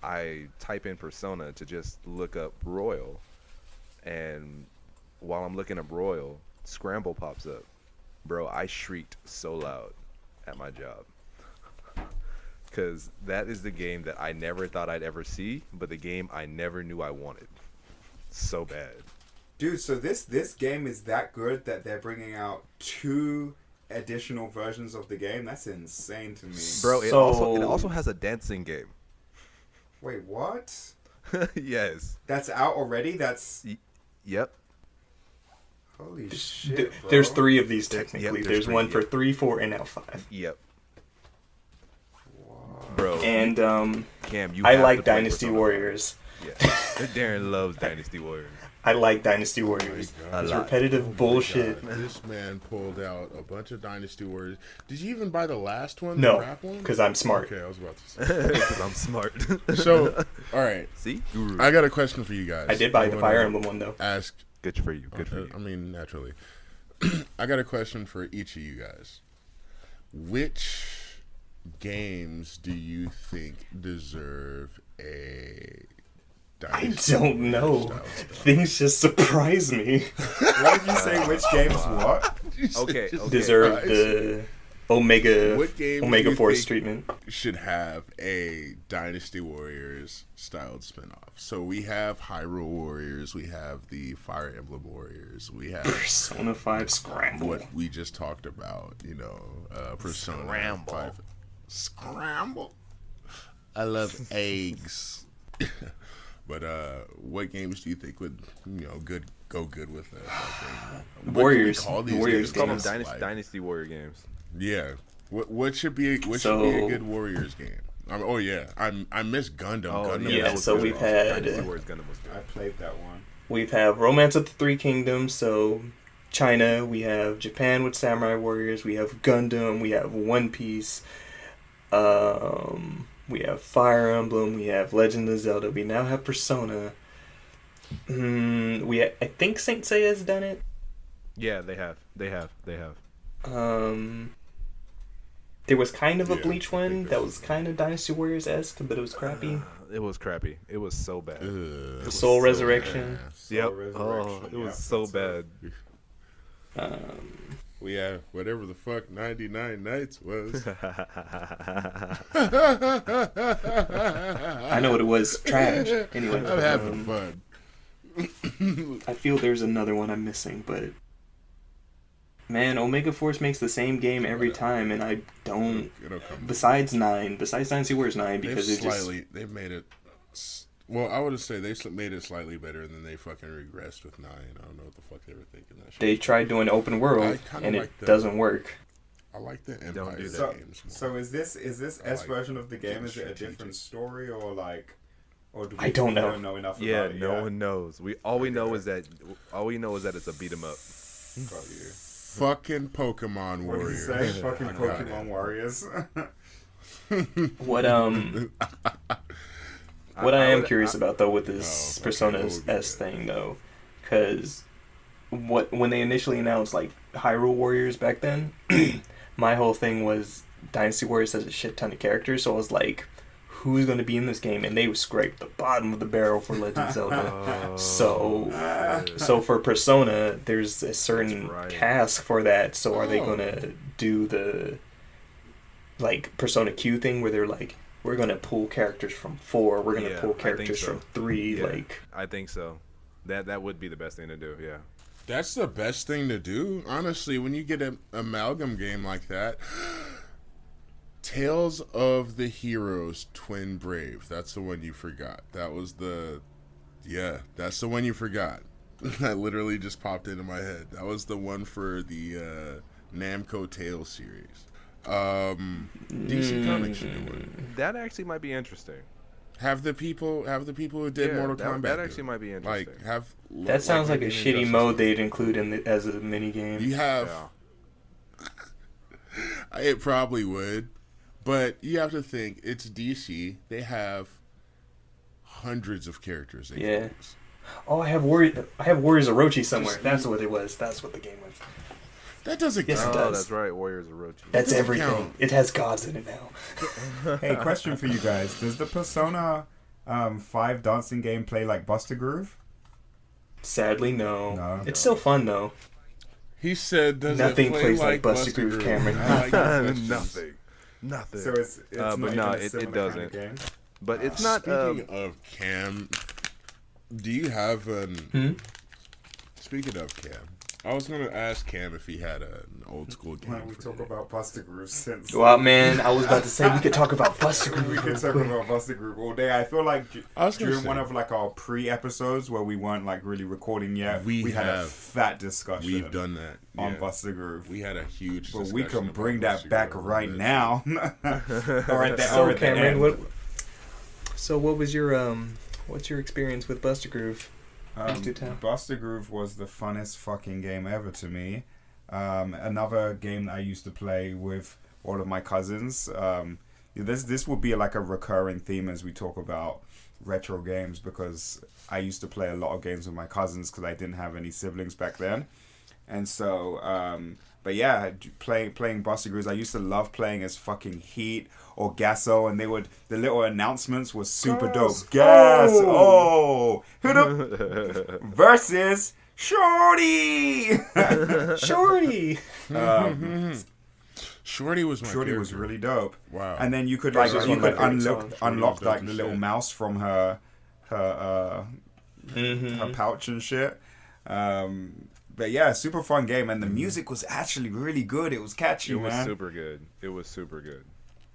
Speaker 2: I type in Persona to just look up Royal, and while I'm looking up Royal, Scramble pops up. Bro, I shrieked so loud at my job. Because that is the game that I never thought I'd ever see, but the game I never knew I wanted. So bad.
Speaker 4: Dude, so this game is that good that they're bringing out 2 additional versions of the game? That's insane to me.
Speaker 2: Bro, it also has a dancing game.
Speaker 4: Wait, what?
Speaker 2: Yes.
Speaker 4: That's out already? That's...
Speaker 2: Yep.
Speaker 4: Holy shit, bro.
Speaker 1: There's 3 of these
Speaker 2: Yep,
Speaker 1: technically.
Speaker 2: there's
Speaker 1: there's
Speaker 2: 3,
Speaker 1: one for
Speaker 2: yep.
Speaker 1: 3, 4, and now 5.
Speaker 2: Yep.
Speaker 4: Wow.
Speaker 2: Bro.
Speaker 1: And
Speaker 2: Cam, you
Speaker 1: I
Speaker 2: have to
Speaker 1: like
Speaker 2: play
Speaker 1: Dynasty
Speaker 2: Persona 5.
Speaker 1: Warriors.
Speaker 2: Yeah. Darren loves Dynasty Warriors.
Speaker 1: I like Dynasty Warriors.
Speaker 3: God.
Speaker 2: A
Speaker 1: It's
Speaker 2: lot.
Speaker 1: repetitive bullshit.
Speaker 3: God, this man pulled out a bunch of Dynasty Warriors. Did you even buy the last one?
Speaker 1: No,
Speaker 3: the rap one?
Speaker 1: because I'm smart.
Speaker 3: Okay, I was about to say.
Speaker 2: Because I'm smart.
Speaker 3: So, all right,
Speaker 2: See? Guru.
Speaker 3: I got a question for you guys.
Speaker 1: I did buy the
Speaker 3: wanna
Speaker 1: Fire Emblem one though.
Speaker 3: Ask.
Speaker 2: Good for you. Good for you.
Speaker 3: I mean, naturally. I got a question for each of you guys. Which games do you think deserve a
Speaker 1: I
Speaker 3: Dynasty
Speaker 1: don't
Speaker 3: Warriors
Speaker 1: know.
Speaker 3: style spell?
Speaker 1: Things just surprise me.
Speaker 4: What did you say? Which games what?
Speaker 2: Okay.
Speaker 1: Deserve
Speaker 3: Surprise.
Speaker 1: the Omega
Speaker 3: What game do
Speaker 1: Omega
Speaker 3: you
Speaker 1: Force
Speaker 3: think
Speaker 1: treatment.
Speaker 3: should have a Dynasty Warriors styled spinoff? So we have Hyrule Warriors, we have the Fire Emblem Warriors, we have
Speaker 1: Persona 5 Scramble.
Speaker 3: what we just talked about, Persona
Speaker 2: Scramble.
Speaker 3: 5. Scramble. I love eggs. But what games do you think would go good with that? What
Speaker 1: Warriors.
Speaker 3: Can we call these
Speaker 1: Warriors
Speaker 3: games?
Speaker 2: Call them
Speaker 1: games.
Speaker 2: Dynasty Warrior games.
Speaker 3: Yeah. What should be a good Warriors game? I miss Gundam.
Speaker 2: Oh,
Speaker 3: Gundam
Speaker 1: yeah,
Speaker 3: was
Speaker 1: so
Speaker 3: good.
Speaker 1: we've had-
Speaker 2: Dynasty Warriors Gundam was
Speaker 4: I
Speaker 2: good.
Speaker 4: played that one.
Speaker 1: We have Romance of the Three Kingdoms, so China, we have Japan with Samurai Warriors, we have Gundam, we have One Piece, we have Fire Emblem, we have Legend of Zelda, we now have Persona. I think Saint Seiya's done it.
Speaker 2: Yeah, they have.
Speaker 1: There was kind of a
Speaker 3: Yeah,
Speaker 1: Bleach
Speaker 3: I
Speaker 1: one
Speaker 3: think
Speaker 1: that
Speaker 3: that's-
Speaker 1: was kind of Dynasty Warriors esque, but it was crappy.
Speaker 2: It was crappy. It was so bad.
Speaker 3: Ugh.
Speaker 1: Soul
Speaker 2: so
Speaker 1: Resurrection.
Speaker 4: Soul
Speaker 2: Yep.
Speaker 4: Resurrection,
Speaker 2: It was
Speaker 4: yep,
Speaker 2: so
Speaker 4: that's it.
Speaker 2: bad.
Speaker 3: We have whatever the fuck 99 Nights was.
Speaker 1: I know what it was. Trash. Anyway,
Speaker 3: I'm having fun.
Speaker 1: I feel there's another one I'm missing, but man, Omega Force makes the same game every time, and I don't.
Speaker 3: It'll come.
Speaker 1: Besides Dynasty Warriors 9, because
Speaker 3: They've
Speaker 1: it just
Speaker 3: they've made it. Well, I would say they made it slightly better, and then they fucking regressed with 9. I don't know what the fuck they were thinking. That shit.
Speaker 1: they tried doing open world,
Speaker 3: I kinda
Speaker 1: and
Speaker 3: like
Speaker 1: it
Speaker 3: that.
Speaker 1: doesn't work.
Speaker 3: I like the
Speaker 2: Don't
Speaker 3: Empire
Speaker 2: do
Speaker 4: So,
Speaker 3: games. More.
Speaker 4: so is this
Speaker 3: I
Speaker 4: S
Speaker 3: like
Speaker 4: version of the game?
Speaker 3: getting
Speaker 4: Is it a different
Speaker 3: strategic.
Speaker 4: story or like, or do
Speaker 1: I don't know.
Speaker 4: know enough
Speaker 2: Yeah,
Speaker 4: about it?
Speaker 2: no one knows. All we know is that it's a beat 'em up.
Speaker 4: Got you.
Speaker 3: Fucking Pokemon
Speaker 4: What did
Speaker 3: Warrior.
Speaker 4: you say? Fucking
Speaker 3: I got
Speaker 4: Pokemon
Speaker 3: it.
Speaker 4: Warriors.
Speaker 1: What What I am curious about though with this
Speaker 3: Oh,
Speaker 1: Persona
Speaker 3: okay,
Speaker 1: S
Speaker 3: what would be
Speaker 1: thing though, because when they initially announced like Hyrule Warriors back then, my whole thing was Dynasty Warriors has a shit ton of characters, so I was like, who's going to be in this game? And they scraped the bottom of the barrel for Legend of Zelda. So for Persona, there's a certain
Speaker 2: That's right.
Speaker 1: cast for that. So are they
Speaker 3: Oh.
Speaker 1: going to do the like Persona Q thing where they're like, we're going to pull characters from 4, we're going to
Speaker 2: Yeah,
Speaker 1: pull
Speaker 2: I think
Speaker 1: characters
Speaker 2: so.
Speaker 1: from 3,
Speaker 2: Yeah.
Speaker 1: like
Speaker 2: I think so. That would be the best thing to do. Yeah.
Speaker 3: That's the best thing to do, honestly. When you get an amalgam game like that, Tales of the Heroes Twin Brave. That's the one you forgot. That's the one you forgot. That literally just popped into my head. That was the one for the Namco Tales series. DC Comics should do it.
Speaker 2: That actually might be interesting.
Speaker 3: Have the people who did Mortal Kombat.
Speaker 2: That
Speaker 3: do
Speaker 2: actually
Speaker 3: it.
Speaker 2: might be interesting.
Speaker 3: Like have
Speaker 1: that sounds like a
Speaker 3: in
Speaker 1: shitty
Speaker 3: Justice
Speaker 1: mode
Speaker 3: League.
Speaker 1: they'd include as a mini game.
Speaker 3: You have.
Speaker 2: Yeah.
Speaker 3: It probably would, but you have to think it's DC. They have hundreds of characters. They can
Speaker 1: Yeah.
Speaker 3: use.
Speaker 1: Oh, I have Warriors Orochi somewhere. That's what it was. That's what the game was.
Speaker 3: That doesn't
Speaker 1: Yes, it
Speaker 3: count.
Speaker 1: does.
Speaker 2: Oh, that's right. Warriors of Orochi.
Speaker 1: That's
Speaker 3: doesn't
Speaker 1: everything.
Speaker 3: count.
Speaker 1: It has gods in it now.
Speaker 4: Hey, question for you guys: does the Persona 5 dancing game play like Buster Groove?
Speaker 1: Sadly, no.
Speaker 4: No.
Speaker 1: It's still fun though.
Speaker 3: He said, "Does
Speaker 1: Nothing
Speaker 3: it play
Speaker 1: plays like
Speaker 3: like
Speaker 1: Buster Groove, Cameron.
Speaker 3: I like your questions.
Speaker 2: Nothing.
Speaker 4: So it's not
Speaker 2: but
Speaker 4: even
Speaker 2: no,
Speaker 4: a
Speaker 2: it
Speaker 4: similar
Speaker 2: doesn't.
Speaker 4: kind of game.
Speaker 2: But it's not.
Speaker 3: Speaking of Cam, do you have an? Speaking of Cam, I was gonna ask Cam if he had an old school game.
Speaker 4: Why don't we
Speaker 3: for
Speaker 4: talk
Speaker 3: you.
Speaker 4: about Buster Groove since?
Speaker 1: Well, man, I was about to say we could talk about Buster
Speaker 4: We
Speaker 1: Groove.
Speaker 4: could talk about Buster Groove all day. I feel like
Speaker 3: I was gonna
Speaker 4: during
Speaker 3: say-
Speaker 4: one of like our pre-episodes where we weren't like really recording yet,
Speaker 3: We
Speaker 4: had a
Speaker 3: have.
Speaker 4: fat discussion.
Speaker 3: We've done that
Speaker 4: on
Speaker 3: yeah.
Speaker 4: Buster Groove.
Speaker 3: We had a huge.
Speaker 4: But we
Speaker 3: discussion
Speaker 4: can
Speaker 3: about
Speaker 4: bring that
Speaker 3: Buster
Speaker 4: back
Speaker 3: Groove
Speaker 4: right
Speaker 3: on
Speaker 4: now. or at the,
Speaker 1: So,
Speaker 4: or at the
Speaker 1: Cameron,
Speaker 4: end.
Speaker 1: what was your what's your experience with Buster Groove? Do tell.
Speaker 4: Buster Groove was the funnest fucking game ever to me. Another game that I used to play with all of my cousins. This will be like a recurring theme as we talk about retro games, because I used to play a lot of games with my cousins because I didn't have any siblings back then. And so, but yeah, playing Buster Grooves. I used to love playing as fucking Heat or Gasso, and the little announcements was super dope. Gas! Oh! Hit up! Versus Shorty!
Speaker 1: Shorty.
Speaker 3: Shorty was my
Speaker 4: Shorty was
Speaker 3: character.
Speaker 4: really dope.
Speaker 3: Wow.
Speaker 4: And then you could
Speaker 1: Versus
Speaker 4: like
Speaker 1: one
Speaker 4: you
Speaker 1: of my
Speaker 4: could
Speaker 1: favorite
Speaker 4: unlock
Speaker 1: songs.
Speaker 4: unlock
Speaker 3: Shorty was
Speaker 4: like
Speaker 3: dope
Speaker 4: the
Speaker 3: as
Speaker 4: little
Speaker 3: shit.
Speaker 4: mouse from her pouch and shit. But yeah, super fun game, and the music was actually really good. It was catchy,
Speaker 2: It was
Speaker 4: man.
Speaker 2: super good. It was super good.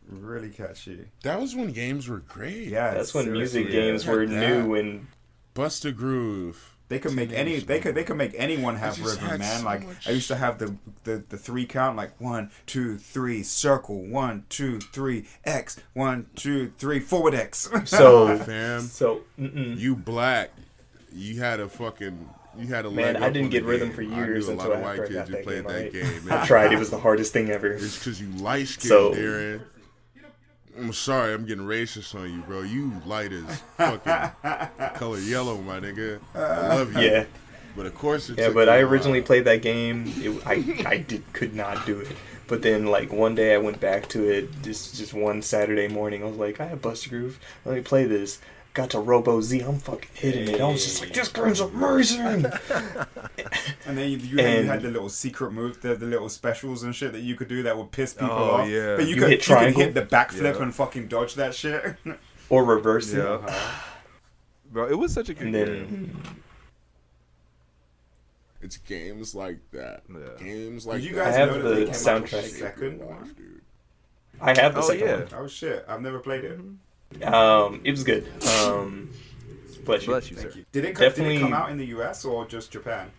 Speaker 4: Really catchy.
Speaker 3: That was when games were great.
Speaker 4: Yeah,
Speaker 1: That's when
Speaker 4: seriously.
Speaker 1: music games were
Speaker 3: Had that.
Speaker 1: new and
Speaker 3: Buster Groove.
Speaker 4: They could make any. They could make anyone have
Speaker 3: just
Speaker 4: rhythm,
Speaker 3: had
Speaker 4: man.
Speaker 3: so
Speaker 4: Like
Speaker 3: much-
Speaker 4: I used to have the 3 count, like 1, 2, 3, circle, 1, 2, 3, X, 1, 2, 3, forward X.
Speaker 1: so
Speaker 3: Fam,
Speaker 1: mm-mm.
Speaker 3: you black. You had a fucking. You had a
Speaker 1: Man,
Speaker 3: leg
Speaker 1: I
Speaker 3: up
Speaker 1: didn't
Speaker 3: on
Speaker 1: get
Speaker 3: the
Speaker 1: rhythm
Speaker 3: game.
Speaker 1: for
Speaker 3: I
Speaker 1: years
Speaker 3: knew a
Speaker 1: until
Speaker 3: lot of
Speaker 1: after I
Speaker 3: white
Speaker 1: got
Speaker 3: kids who
Speaker 1: that
Speaker 3: played
Speaker 1: game,
Speaker 3: that
Speaker 1: right?
Speaker 3: game.
Speaker 1: I tried. It was the hardest thing ever.
Speaker 3: It's because you light skinned,
Speaker 1: So-
Speaker 3: Darren. I'm sorry, I'm getting racist on you, bro. You light as fucking color yellow, my nigga. I love you.
Speaker 1: Yeah.
Speaker 3: But of course,
Speaker 1: Yeah, but I originally played that game. I could not do it. But then like one day I went back to it just one Saturday morning. I was like, I have Buster Groove. Let me play this. Got to Robo Z. I'm fucking hitting it. I was just like, this game's amazing.
Speaker 4: And then you had the little secret move, the little specials and shit that you could do that would piss people off.
Speaker 2: Yeah.
Speaker 4: But you
Speaker 1: You
Speaker 4: could
Speaker 1: hit triangle?
Speaker 4: hit the backflip and fucking dodge that shit.
Speaker 1: Or reverse it.
Speaker 2: Yeah. Bro, it was such a good
Speaker 1: And
Speaker 2: game.
Speaker 1: then
Speaker 3: It's games like that.
Speaker 2: Yeah.
Speaker 3: Games like
Speaker 4: Did you
Speaker 3: that.
Speaker 4: guys
Speaker 1: I have
Speaker 4: know that
Speaker 1: the
Speaker 4: they came out with
Speaker 1: soundtrack.
Speaker 4: the second
Speaker 3: Life,
Speaker 4: one?
Speaker 3: dude.
Speaker 1: I have the
Speaker 2: Oh,
Speaker 1: second
Speaker 2: yeah.
Speaker 4: Oh shit, I've never played it.
Speaker 1: one. It was good. Bless you.
Speaker 2: Bless you, sir.
Speaker 4: Thank you. Did it
Speaker 1: Definitely-
Speaker 4: come out in the US or just Japan?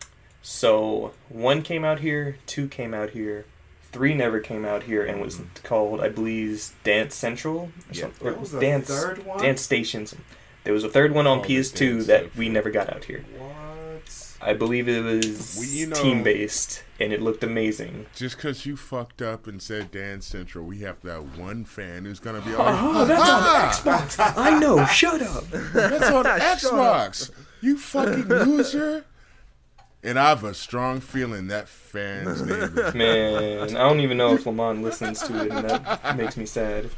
Speaker 1: So 1 came out here, 2 came out here, 3 never came out here, and was called, I believe, Dance Central. Or
Speaker 2: Yeah.
Speaker 1: something,
Speaker 4: There
Speaker 1: or
Speaker 4: was a
Speaker 1: Dance
Speaker 4: third one?
Speaker 1: Dance Stations. There was a third one on
Speaker 3: Oh, the
Speaker 1: PS2
Speaker 3: Dance
Speaker 1: that we
Speaker 3: Central.
Speaker 1: never got out here.
Speaker 4: What?
Speaker 1: I believe it was
Speaker 3: Well, you know-
Speaker 1: team-based, and it looked amazing.
Speaker 3: Just because you fucked up and said Dance Central, we have that one fan who's gonna be like,
Speaker 1: Oh, that's on Xbox. I know. Shut up.
Speaker 3: That's on Xbox. You fucking loser. And I have a strong feeling that fan's name is.
Speaker 1: Man, I don't even know if Lamont listens to it, and that makes me sad.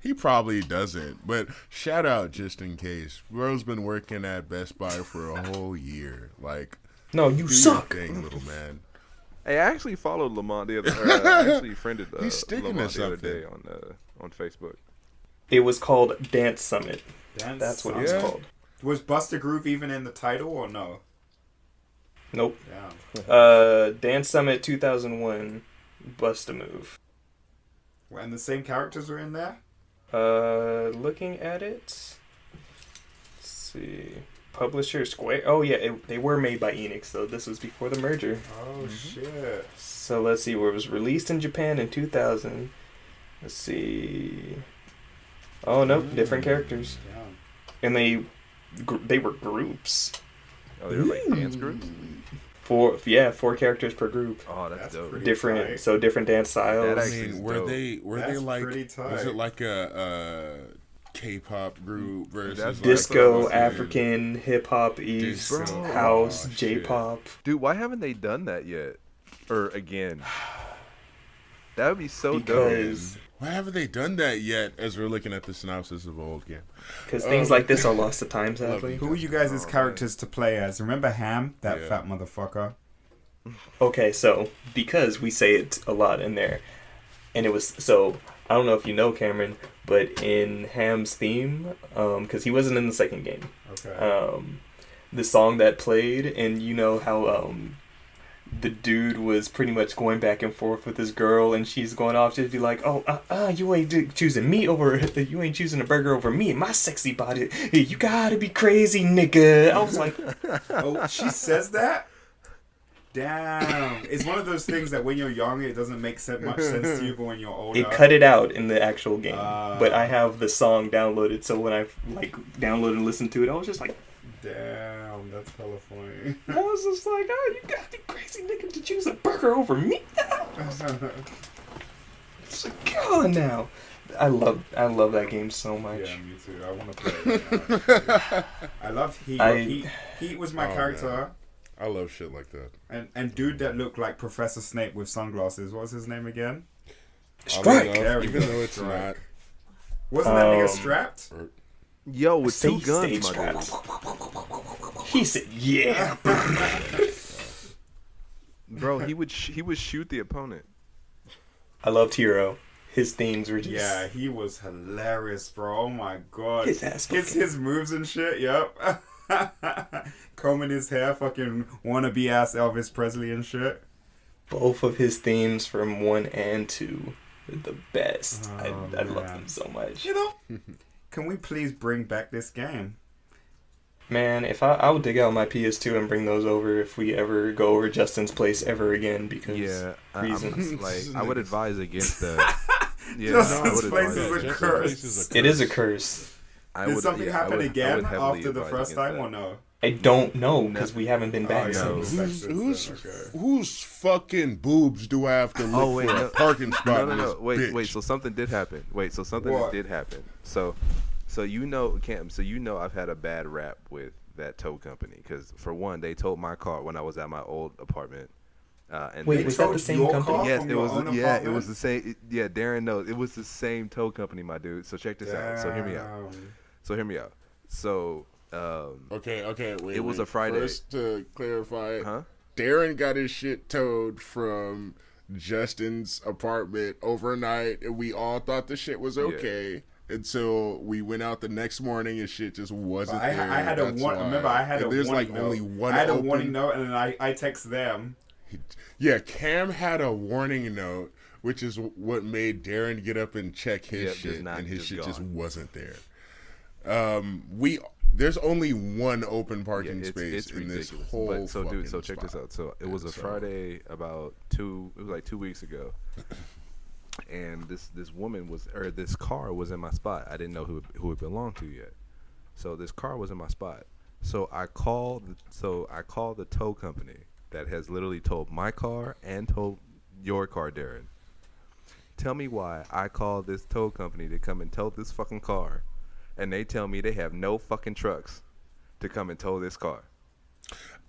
Speaker 3: He probably doesn't, but shout out just in case. Bro's been working at Best Buy for a whole year. Like,
Speaker 1: No, you
Speaker 3: do your
Speaker 1: suck.
Speaker 3: thing, little man.
Speaker 2: Hey, I actually followed Lamont the other. I actually friended
Speaker 3: He's sticking
Speaker 2: Lamont
Speaker 3: to
Speaker 2: the other
Speaker 3: something.
Speaker 2: day on Facebook.
Speaker 1: It was called Dance Summit.
Speaker 4: Dance
Speaker 1: That's what it was
Speaker 3: Yeah.
Speaker 1: called.
Speaker 4: Was Buster Groove even in the title or no?
Speaker 1: Nope.
Speaker 4: Yeah.
Speaker 1: Dance Summit 2001, Bust a Move.
Speaker 4: And the same characters were in there?
Speaker 1: Looking at it. Let's see. Publisher Square. Oh yeah, they were made by Enix though. This was before the merger.
Speaker 4: Oh shit.
Speaker 1: So let's see where it was released in Japan in 2000. Let's see. Oh no, different characters,
Speaker 4: Damn.
Speaker 1: and they were groups.
Speaker 2: Oh, they were like dance groups.
Speaker 1: 4 characters per group.
Speaker 2: Oh, that's
Speaker 4: That's
Speaker 2: dope.
Speaker 4: pretty-
Speaker 1: Different,
Speaker 4: tight.
Speaker 1: so different dance styles.
Speaker 2: That
Speaker 3: I
Speaker 2: actually is
Speaker 3: mean, were
Speaker 2: dope.
Speaker 3: they
Speaker 4: That's
Speaker 3: like?
Speaker 4: pretty
Speaker 3: Was
Speaker 4: tight.
Speaker 3: it like a K-pop group versus
Speaker 2: That's
Speaker 3: like
Speaker 1: Disco,
Speaker 3: fucking-
Speaker 1: African, hip hop, East,
Speaker 3: Disco.
Speaker 1: house,
Speaker 3: Oh, shit.
Speaker 1: J-pop.
Speaker 2: Dude, why haven't they done that yet? Or again? That would be so dope.
Speaker 1: Because
Speaker 3: Why haven't they done that yet? As we're looking at the synopsis of old game.
Speaker 1: things like this are lost to time, sadly.
Speaker 4: Who are you guys as
Speaker 2: Oh,
Speaker 4: characters to play as? Remember Ham, that
Speaker 3: Yeah.
Speaker 4: fat motherfucker?
Speaker 1: Okay, so because we say it a lot in there, and it was so I don't know if you know Cameron, but in Ham's theme, because he wasn't in the second game,
Speaker 4: Okay.
Speaker 1: the song that played, and you know how the dude was pretty much going back and forth with this girl, and she's going off to be like, "Oh, you ain't choosing me over, you ain't choosing a burger over me and my sexy body. You gotta be crazy, nigga." I was like,
Speaker 4: Oh, she says that? Damn. It's one of those things that when you're young, it doesn't make much sense to you, but when you're older...
Speaker 1: it cut it out in the actual game,
Speaker 4: Ah.
Speaker 1: but I have the song downloaded, so when I like downloaded and listened to it, I was just like,
Speaker 4: Damn, that's hella funny.
Speaker 1: I was just like, "Oh, you gotta be crazy, nigga, to choose a burger over me." It's like, come on now. I love that game so much.
Speaker 4: Yeah, me too. I want to play it now. I loved Heat. Heat was my
Speaker 3: Oh,
Speaker 4: character.
Speaker 3: man. I love shit like that.
Speaker 4: And dude that looked like Professor Snape with sunglasses. What was his name again?
Speaker 1: Strike.
Speaker 3: Oddly
Speaker 4: There
Speaker 3: enough,
Speaker 4: we
Speaker 3: even
Speaker 4: go.
Speaker 3: though it's
Speaker 4: Strike.
Speaker 3: not.
Speaker 4: Wasn't that nigga
Speaker 1: Um,
Speaker 4: strapped?
Speaker 2: Yo, with
Speaker 1: Say
Speaker 2: two guns,
Speaker 1: stage
Speaker 2: my dude.
Speaker 1: straps. He said, "Yeah."
Speaker 2: Bro, he would shoot the opponent.
Speaker 1: I loved Hero. His themes were just
Speaker 4: Yeah, he was hilarious, bro. Oh my god.
Speaker 1: His ass
Speaker 4: His moves and shit, yep. Combing his hair, fucking wannabe ass Elvis Presley and shit.
Speaker 1: both of his themes from 1 and 2 are the best. I love
Speaker 4: man.
Speaker 1: them so much.
Speaker 4: You know, can we please bring back this game?
Speaker 1: Man, if I would dig out my PS2 and bring those over if we ever go over Justin's place ever again because
Speaker 2: Yeah,
Speaker 1: reasons.
Speaker 2: I would advise against that. Yeah,
Speaker 4: Justin's
Speaker 2: I would
Speaker 4: place
Speaker 2: advise
Speaker 4: is a
Speaker 2: against
Speaker 4: curse.
Speaker 2: that.
Speaker 1: It is a curse.
Speaker 2: I
Speaker 4: Did
Speaker 2: would-
Speaker 4: something
Speaker 2: yeah, I
Speaker 4: happen
Speaker 2: would- I
Speaker 4: again
Speaker 2: would heavily
Speaker 4: after the
Speaker 2: advise
Speaker 4: first
Speaker 2: against
Speaker 4: time
Speaker 2: that.
Speaker 4: or no?
Speaker 1: I don't know because we haven't been back
Speaker 4: yeah,
Speaker 2: no.
Speaker 1: since.
Speaker 3: Whose fucking boobs do I have to look
Speaker 2: Oh, wait,
Speaker 3: for
Speaker 2: no.
Speaker 3: a parking spot?
Speaker 2: No.
Speaker 3: in this
Speaker 2: Wait.
Speaker 3: bitch?
Speaker 2: So something did happen. So something
Speaker 4: What?
Speaker 2: did happen. So you know, Cam. So you know, I've had a bad rap with that tow company because for one, they towed my car when I was at my old apartment, And
Speaker 1: Wait,
Speaker 2: then-
Speaker 1: was that the same
Speaker 4: your
Speaker 1: company?
Speaker 4: car
Speaker 2: Yes,
Speaker 4: from
Speaker 2: it
Speaker 4: your
Speaker 2: was.
Speaker 4: own
Speaker 2: Yeah, it
Speaker 4: apartment?
Speaker 2: was the same. Yeah, Darren knows. It was the same tow company, my dude. So check this out. So hear me out.
Speaker 4: Damn.
Speaker 2: So hear me out. So
Speaker 3: Okay, wait.
Speaker 2: It was a Friday.
Speaker 3: First, to clarify,
Speaker 2: huh?
Speaker 3: Darren got his shit towed from Justin's apartment overnight, and we all thought the shit was okay until we went out the next morning and shit just wasn't
Speaker 4: I,
Speaker 3: there.
Speaker 4: I had a
Speaker 3: That's
Speaker 4: one.
Speaker 3: why.
Speaker 4: Remember, I had
Speaker 3: And
Speaker 4: a
Speaker 3: there's
Speaker 4: warning
Speaker 3: like
Speaker 4: note.
Speaker 3: only one.
Speaker 4: I had
Speaker 3: open...
Speaker 4: a warning note, and then I text them.
Speaker 3: Yeah, Cam had a warning note, which is what made Darren get up and check his
Speaker 2: Yep,
Speaker 3: shit, and his
Speaker 2: just
Speaker 3: shit just
Speaker 2: gone.
Speaker 3: wasn't there. There's only one open parking space
Speaker 2: it's
Speaker 3: in this
Speaker 2: ridiculous.
Speaker 3: whole.
Speaker 2: But so, dude, so
Speaker 3: fucking
Speaker 2: check this
Speaker 3: spot.
Speaker 2: out. So it was a
Speaker 3: So-
Speaker 2: Friday about two. It was like 2 weeks ago, and this woman was, or this car was in my spot. I didn't know who it belonged to yet. So this car was in my spot. So I called the tow company that has literally towed my car and towed your car, Darren. Tell me why I called this tow company to come and tow this fucking car, and they tell me they have no fucking trucks to come and tow this car.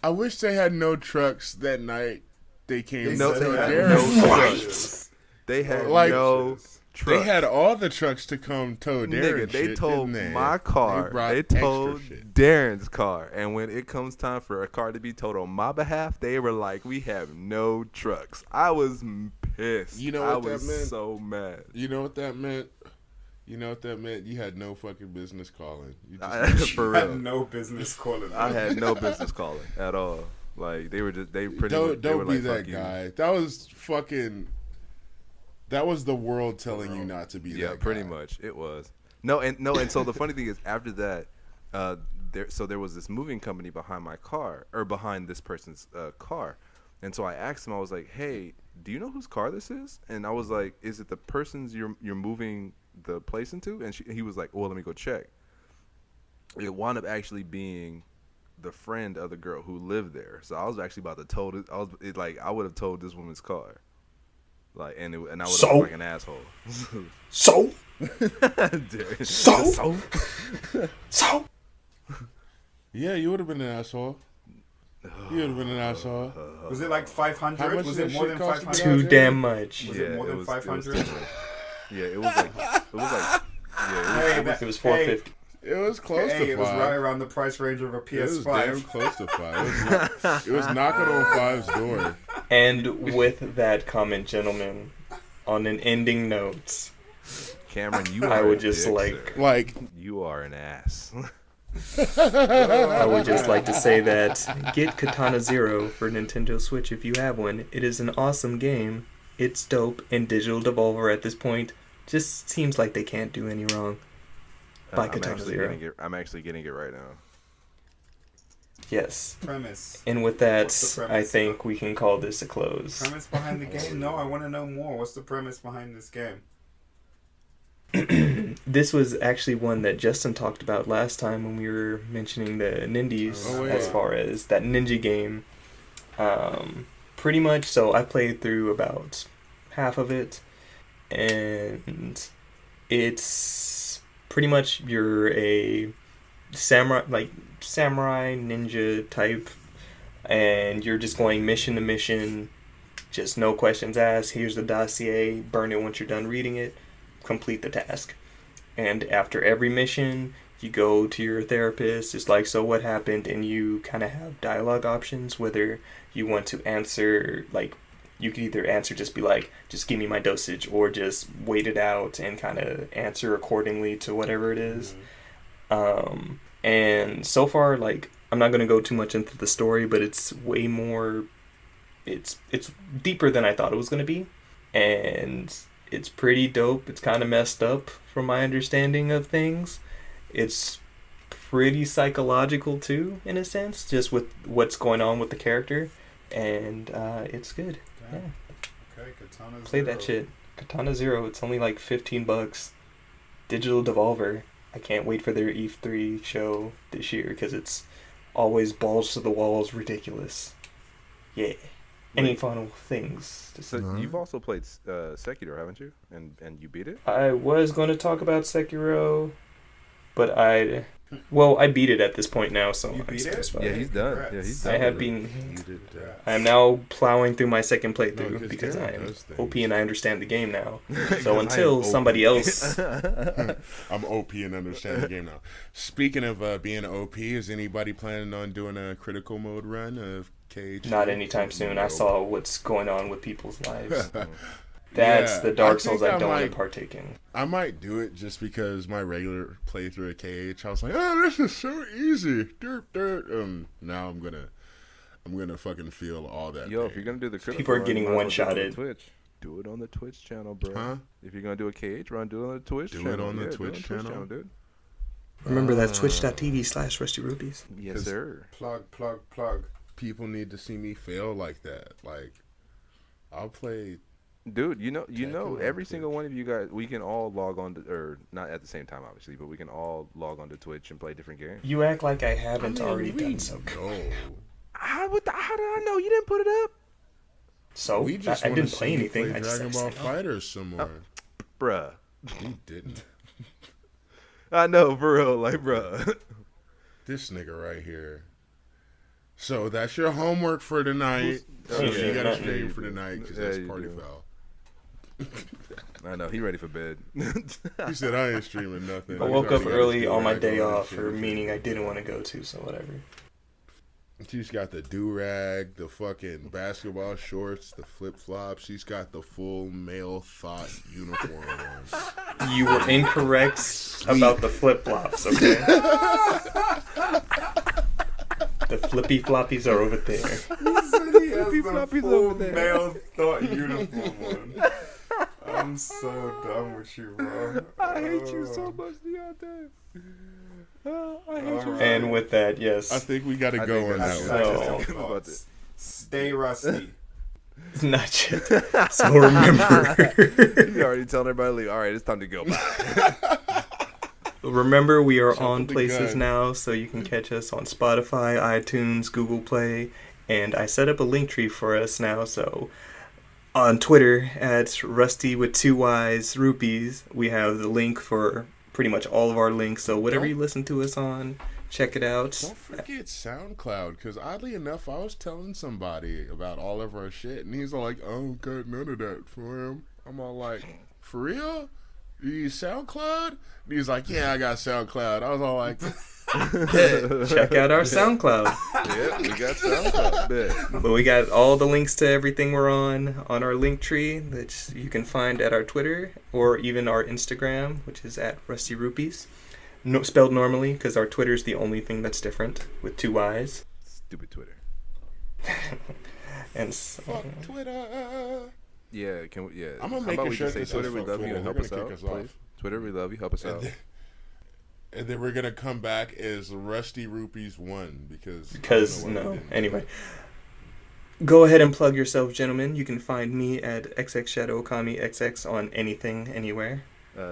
Speaker 3: I wish they had no trucks that night. They came.
Speaker 2: No,
Speaker 3: to
Speaker 2: they
Speaker 3: tow
Speaker 2: had
Speaker 3: Darren.
Speaker 2: no
Speaker 3: Right.
Speaker 2: trucks. They had
Speaker 3: Like,
Speaker 2: no trucks.
Speaker 3: They had all the trucks to come tow Darren.
Speaker 2: Nigga, they
Speaker 3: shit,
Speaker 2: towed
Speaker 3: didn't they?
Speaker 2: my car.
Speaker 3: brought
Speaker 2: They
Speaker 3: extra
Speaker 2: towed
Speaker 3: shit.
Speaker 2: Darren's car. And when it comes time for a car to be towed on my behalf, they were like, we have no trucks. I was pissed.
Speaker 3: You know
Speaker 2: I
Speaker 3: what that
Speaker 2: was
Speaker 3: meant?
Speaker 2: so mad.
Speaker 3: You know what that meant? You had no fucking business calling. You just,
Speaker 2: For
Speaker 4: I had
Speaker 2: real.
Speaker 4: no business calling.
Speaker 2: I had no business calling at all. Like, they were just, they pretty much,
Speaker 3: don't
Speaker 2: they were
Speaker 3: be
Speaker 2: like,
Speaker 3: that
Speaker 2: fuck you.
Speaker 3: guy. That was fucking. That was the world telling you not to be
Speaker 2: Yeah,
Speaker 3: that guy.
Speaker 2: pretty much it was. No, and so the funny thing is, after that, there was this moving company behind my car, or behind this person's car, and so I asked him, I was like, "Hey, do you know whose car this is?" And I was like, "Is it the person's you're moving the place into?" And he was like, "Well, let me go check." It wound up actually being the friend of the girl who lived there, so I was actually about to tow it. I would have towed this woman's car. Like, and I would have
Speaker 1: So?
Speaker 2: looked like an asshole.
Speaker 1: So?
Speaker 2: Dude.
Speaker 1: So? So?
Speaker 3: Yeah, you would have been an asshole. You would have been an asshole.
Speaker 4: Was it like
Speaker 3: How
Speaker 4: 500?
Speaker 3: much
Speaker 4: Was
Speaker 3: did
Speaker 4: it
Speaker 3: that
Speaker 4: more
Speaker 3: shit
Speaker 4: than
Speaker 3: cost you
Speaker 4: 500?
Speaker 3: guys?
Speaker 1: Too damn much.
Speaker 4: Was it more than
Speaker 2: it was
Speaker 4: 500?
Speaker 2: too much. Yeah, it was like
Speaker 4: Hey,
Speaker 1: It was 450.
Speaker 3: It was close
Speaker 4: Hey,
Speaker 3: to
Speaker 4: it was
Speaker 3: five.
Speaker 4: right around the price range of a
Speaker 3: It was damn
Speaker 4: PS5.
Speaker 3: close to five. It was knocking on Five's door.
Speaker 1: And with that comment, gentlemen, on an ending note,
Speaker 2: Cameron, you are
Speaker 1: I would
Speaker 2: a
Speaker 1: just
Speaker 2: dick,
Speaker 1: like
Speaker 2: sir.
Speaker 3: Like,
Speaker 2: You are an ass.
Speaker 1: I would just like to say that get Katana Zero for Nintendo Switch if you have one. It is an awesome game. It's dope, and Digital Devolver at this point just seems like they can't do any wrong. By Katana Zero.
Speaker 2: I'm actually getting it right now.
Speaker 1: Yes.
Speaker 4: Premise.
Speaker 1: And with that,
Speaker 4: What's the
Speaker 1: I
Speaker 4: premise?
Speaker 1: think we can call this a close.
Speaker 4: Premise behind the game? No, I want to know more. What's the premise behind this game?
Speaker 1: This was actually one that Justin talked about last time when we were mentioning the Nindies
Speaker 3: Oh, yeah.
Speaker 1: as far as that ninja game. Pretty much, so I played through about half of it, and it's pretty much you're a samurai ninja type, and you're just going mission to mission, just no questions asked. Here's the dossier, burn it once you're done reading it, complete the task. And after every mission, you go to your therapist, it's like, so what happened? And you kind of have dialogue options, whether you want to answer, like, you could either answer just be like, just give me my dosage, or just wait it out and kind of answer accordingly to whatever it is. And so far, like, I'm not going to go too much into the story, but it's way more, it's deeper than I thought it was going to be. And it's pretty dope. It's kind of messed up from my understanding of things. It's pretty psychological too, in a sense, just with what's going on with the character. And it's good.
Speaker 4: Damn.
Speaker 1: Yeah.
Speaker 4: Okay, Katana
Speaker 1: Play that shit. Katana Zero, it's only like $15. Digital Devolver. I can't wait for their E3 show this year because it's always balls to the walls ridiculous. Yeah. Any final things to say?
Speaker 2: So you've also played Sekiro, haven't you? And you beat it?
Speaker 1: I was going to talk about Sekiro, but I Well, I beat it at this point now, so
Speaker 4: You
Speaker 1: I'm
Speaker 4: beat it?
Speaker 1: satisfied.
Speaker 2: Yeah, he's done.
Speaker 4: Congrats.
Speaker 2: Yeah, he's
Speaker 1: I
Speaker 2: done.
Speaker 1: have
Speaker 2: with it.
Speaker 1: been.
Speaker 3: You did that.
Speaker 1: I am now plowing through my second playthrough
Speaker 3: No, 'cause
Speaker 1: because I
Speaker 3: Darren
Speaker 1: am
Speaker 3: does things.
Speaker 1: OP and I understand the game now.
Speaker 2: 'Cause
Speaker 1: So
Speaker 2: I
Speaker 1: until
Speaker 2: am
Speaker 1: somebody
Speaker 2: OP.
Speaker 1: else,
Speaker 3: I'm OP and understand the game now. Speaking of being OP, is anybody planning on doing a critical mode run of KH?
Speaker 1: not anytime soon. I
Speaker 3: Nope.
Speaker 1: saw what's going on with people's lives. That's
Speaker 3: Yeah,
Speaker 1: the Dark
Speaker 3: I
Speaker 1: Souls
Speaker 3: think
Speaker 1: I
Speaker 3: I
Speaker 1: don't want
Speaker 3: might-
Speaker 1: to partake in.
Speaker 3: I might do it just because my regular playthrough of KH, I was like, oh, this is so easy. Derp, derp. Now I'm gonna fucking feel all that.
Speaker 2: Yo,
Speaker 3: pain.
Speaker 2: if you're gonna do the critical
Speaker 1: People are
Speaker 2: run,
Speaker 1: getting
Speaker 2: you might as well do it on
Speaker 1: one-shotted.
Speaker 2: Twitch. Do it on the Twitch channel, bro.
Speaker 3: Huh?
Speaker 2: If you're gonna do a KH run, do it on the Twitch
Speaker 3: Do it
Speaker 2: channel.
Speaker 3: on the
Speaker 2: Yeah, do
Speaker 3: Twitch channel?
Speaker 2: dude.
Speaker 1: Remember that's twitch.tv/RustyRupees.
Speaker 2: Yes,
Speaker 3: 'Cause-
Speaker 2: sir.
Speaker 4: Plug.
Speaker 3: People need to see me fail like that. Like, I'll play.
Speaker 2: Dude, you know,
Speaker 3: on
Speaker 2: every
Speaker 3: Twitch.
Speaker 2: single one of you guys, we can all log on to, or not at the same time, obviously, but we can all log on to Twitch and play different games.
Speaker 1: You act like I haven't
Speaker 3: I mean,
Speaker 1: already
Speaker 3: we
Speaker 1: done so.
Speaker 3: know.
Speaker 2: How did I know you didn't put it up,
Speaker 1: So
Speaker 3: We just
Speaker 1: I
Speaker 3: wanna
Speaker 1: didn't
Speaker 3: see
Speaker 1: play
Speaker 3: you
Speaker 1: anything.
Speaker 3: Play
Speaker 1: I just
Speaker 3: Dragon Ball Fighters some more.
Speaker 2: bruh?
Speaker 3: You didn't.
Speaker 2: I know, for real, like, bruh.
Speaker 3: This nigga right here. So that's your homework for tonight. So
Speaker 1: Yeah,
Speaker 3: you gotta
Speaker 1: nothing.
Speaker 3: stream for tonight because
Speaker 2: Yeah,
Speaker 3: that's
Speaker 2: you
Speaker 3: party
Speaker 2: do.
Speaker 3: foul.
Speaker 2: I know, he ready for bed.
Speaker 3: He said I ain't streaming nothing.
Speaker 1: I
Speaker 3: You
Speaker 1: woke
Speaker 3: already
Speaker 1: up
Speaker 3: got
Speaker 1: early
Speaker 3: his
Speaker 1: on my
Speaker 3: do-rag
Speaker 1: day
Speaker 3: and
Speaker 1: off
Speaker 3: shit.
Speaker 1: for a meeting I didn't want to go to, so whatever.
Speaker 3: She's got the do-rag, the fucking basketball shorts, the flip-flops. She's got the full male thought uniform on.
Speaker 1: You were incorrect about the flip flops, okay? The flippy floppies are over there.
Speaker 4: He said he has the
Speaker 2: Floppies
Speaker 4: full
Speaker 2: over there.
Speaker 4: male thought uniform on. I'm so done with you, bro.
Speaker 2: I hate you so much, Deontay. I hate you.
Speaker 1: And with that, yes,
Speaker 3: I think we gotta
Speaker 2: I
Speaker 3: go
Speaker 2: think
Speaker 3: on
Speaker 2: that's-
Speaker 3: that
Speaker 1: So-
Speaker 3: one.
Speaker 4: Hashtag
Speaker 2: About
Speaker 4: thoughts.
Speaker 2: this.
Speaker 4: Stay rusty.
Speaker 1: not yet. So remember,
Speaker 2: You already telling everybody, leave. All right, it's time to go. Bye.
Speaker 1: remember we are
Speaker 3: Jump
Speaker 1: on
Speaker 3: with the
Speaker 1: places
Speaker 3: gun.
Speaker 1: now, so you can catch us on Spotify, iTunes, Google Play, and I set up a link tree for us now. So on Twitter at Rusty with 2 Y's Rupees, we have the link for pretty much all of our links. So whatever
Speaker 3: Don't-
Speaker 1: you listen to us on, check it out.
Speaker 3: Don't forget SoundCloud, because oddly enough, I was telling somebody about all of our shit, and he's all like, I don't got none of that for him. I'm all like, for real? You use SoundCloud? And he's like, yeah, I got SoundCloud. I was all like,
Speaker 1: Check out our SoundCloud.
Speaker 2: Yeah, we got SoundCloud. Bet.
Speaker 1: But we got all the links to everything we're on our link tree that you can find at our Twitter or even our Instagram, which is at Rusty Rupees. No, spelled normally, because our Twitter is the only thing that's different with 2 Y's.
Speaker 2: Stupid Twitter.
Speaker 1: And so,
Speaker 3: fuck Twitter.
Speaker 2: Yeah, can we? Yeah,
Speaker 3: I'm gonna
Speaker 2: How
Speaker 3: make
Speaker 2: about
Speaker 3: a
Speaker 2: we
Speaker 3: shirt
Speaker 2: just say
Speaker 3: that says
Speaker 2: Twitter, we
Speaker 3: fuck
Speaker 2: love you,
Speaker 3: Twitter.
Speaker 2: and help
Speaker 3: They're
Speaker 2: us
Speaker 3: gonna
Speaker 2: out,
Speaker 3: kick us off.
Speaker 2: please. Twitter, we love you, help us out.
Speaker 3: And then we're gonna come back as Rusty Rupees 1 because
Speaker 1: Anyway. Go ahead and plug yourself, gentlemen. You can find me at XXShadowKamiXX on anything, anywhere.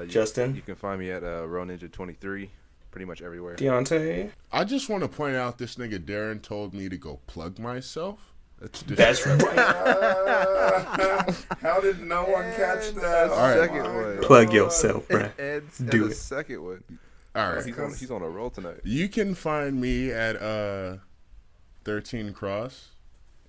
Speaker 1: Justin?
Speaker 2: You can find me at RoNinja23, pretty much everywhere.
Speaker 1: Deontay?
Speaker 3: I just want to point out this nigga Darren told me to go plug myself. That's
Speaker 1: That's
Speaker 4: How did no one catch that?
Speaker 3: All right.
Speaker 2: Second
Speaker 4: Oh my
Speaker 2: one.
Speaker 1: Plug yourself, bruh.
Speaker 2: And
Speaker 1: Do
Speaker 2: the
Speaker 1: it.
Speaker 2: second one.
Speaker 3: all right.
Speaker 2: He's on a roll tonight.
Speaker 3: You can find me at 13 Cross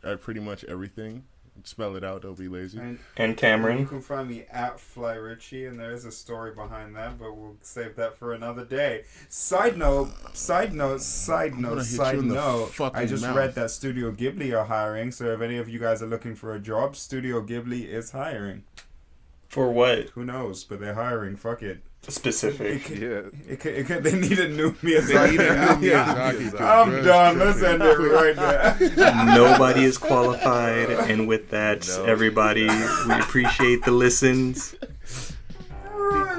Speaker 3: at pretty much everything. Spell it out, don't be lazy.
Speaker 1: And
Speaker 4: You
Speaker 1: Cameron?
Speaker 4: can find me at Fly Richie, and there is a story behind that, but we'll save that for another day. Side note.
Speaker 3: gonna hit you in the fucking
Speaker 4: I just
Speaker 3: mouth.
Speaker 4: read that Studio Ghibli are hiring, so if any of you guys are looking for a job, Studio Ghibli is hiring.
Speaker 1: For what?
Speaker 4: Who knows? But they're hiring. Fuck it.
Speaker 1: Specific.
Speaker 2: Yeah.
Speaker 4: They need a new Miyazaki.
Speaker 3: Miyazaki.
Speaker 4: I'm done. Let's end it right there.
Speaker 1: Nobody is qualified, and with that,
Speaker 2: No.
Speaker 1: everybody, we appreciate the listens.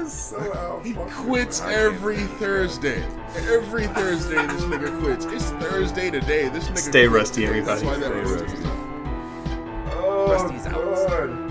Speaker 4: So out
Speaker 3: He
Speaker 4: fucking
Speaker 3: quits
Speaker 4: right.
Speaker 3: every Thursday. Every Thursday, this nigga quits. It's Thursday today. This nigga
Speaker 1: Stay
Speaker 3: quits
Speaker 1: rusty,
Speaker 3: today. That's
Speaker 1: everybody.
Speaker 3: why that
Speaker 2: Stay
Speaker 3: Rusty's
Speaker 2: rusty.
Speaker 3: out.
Speaker 4: Oh,
Speaker 2: Rusty's out.
Speaker 4: God.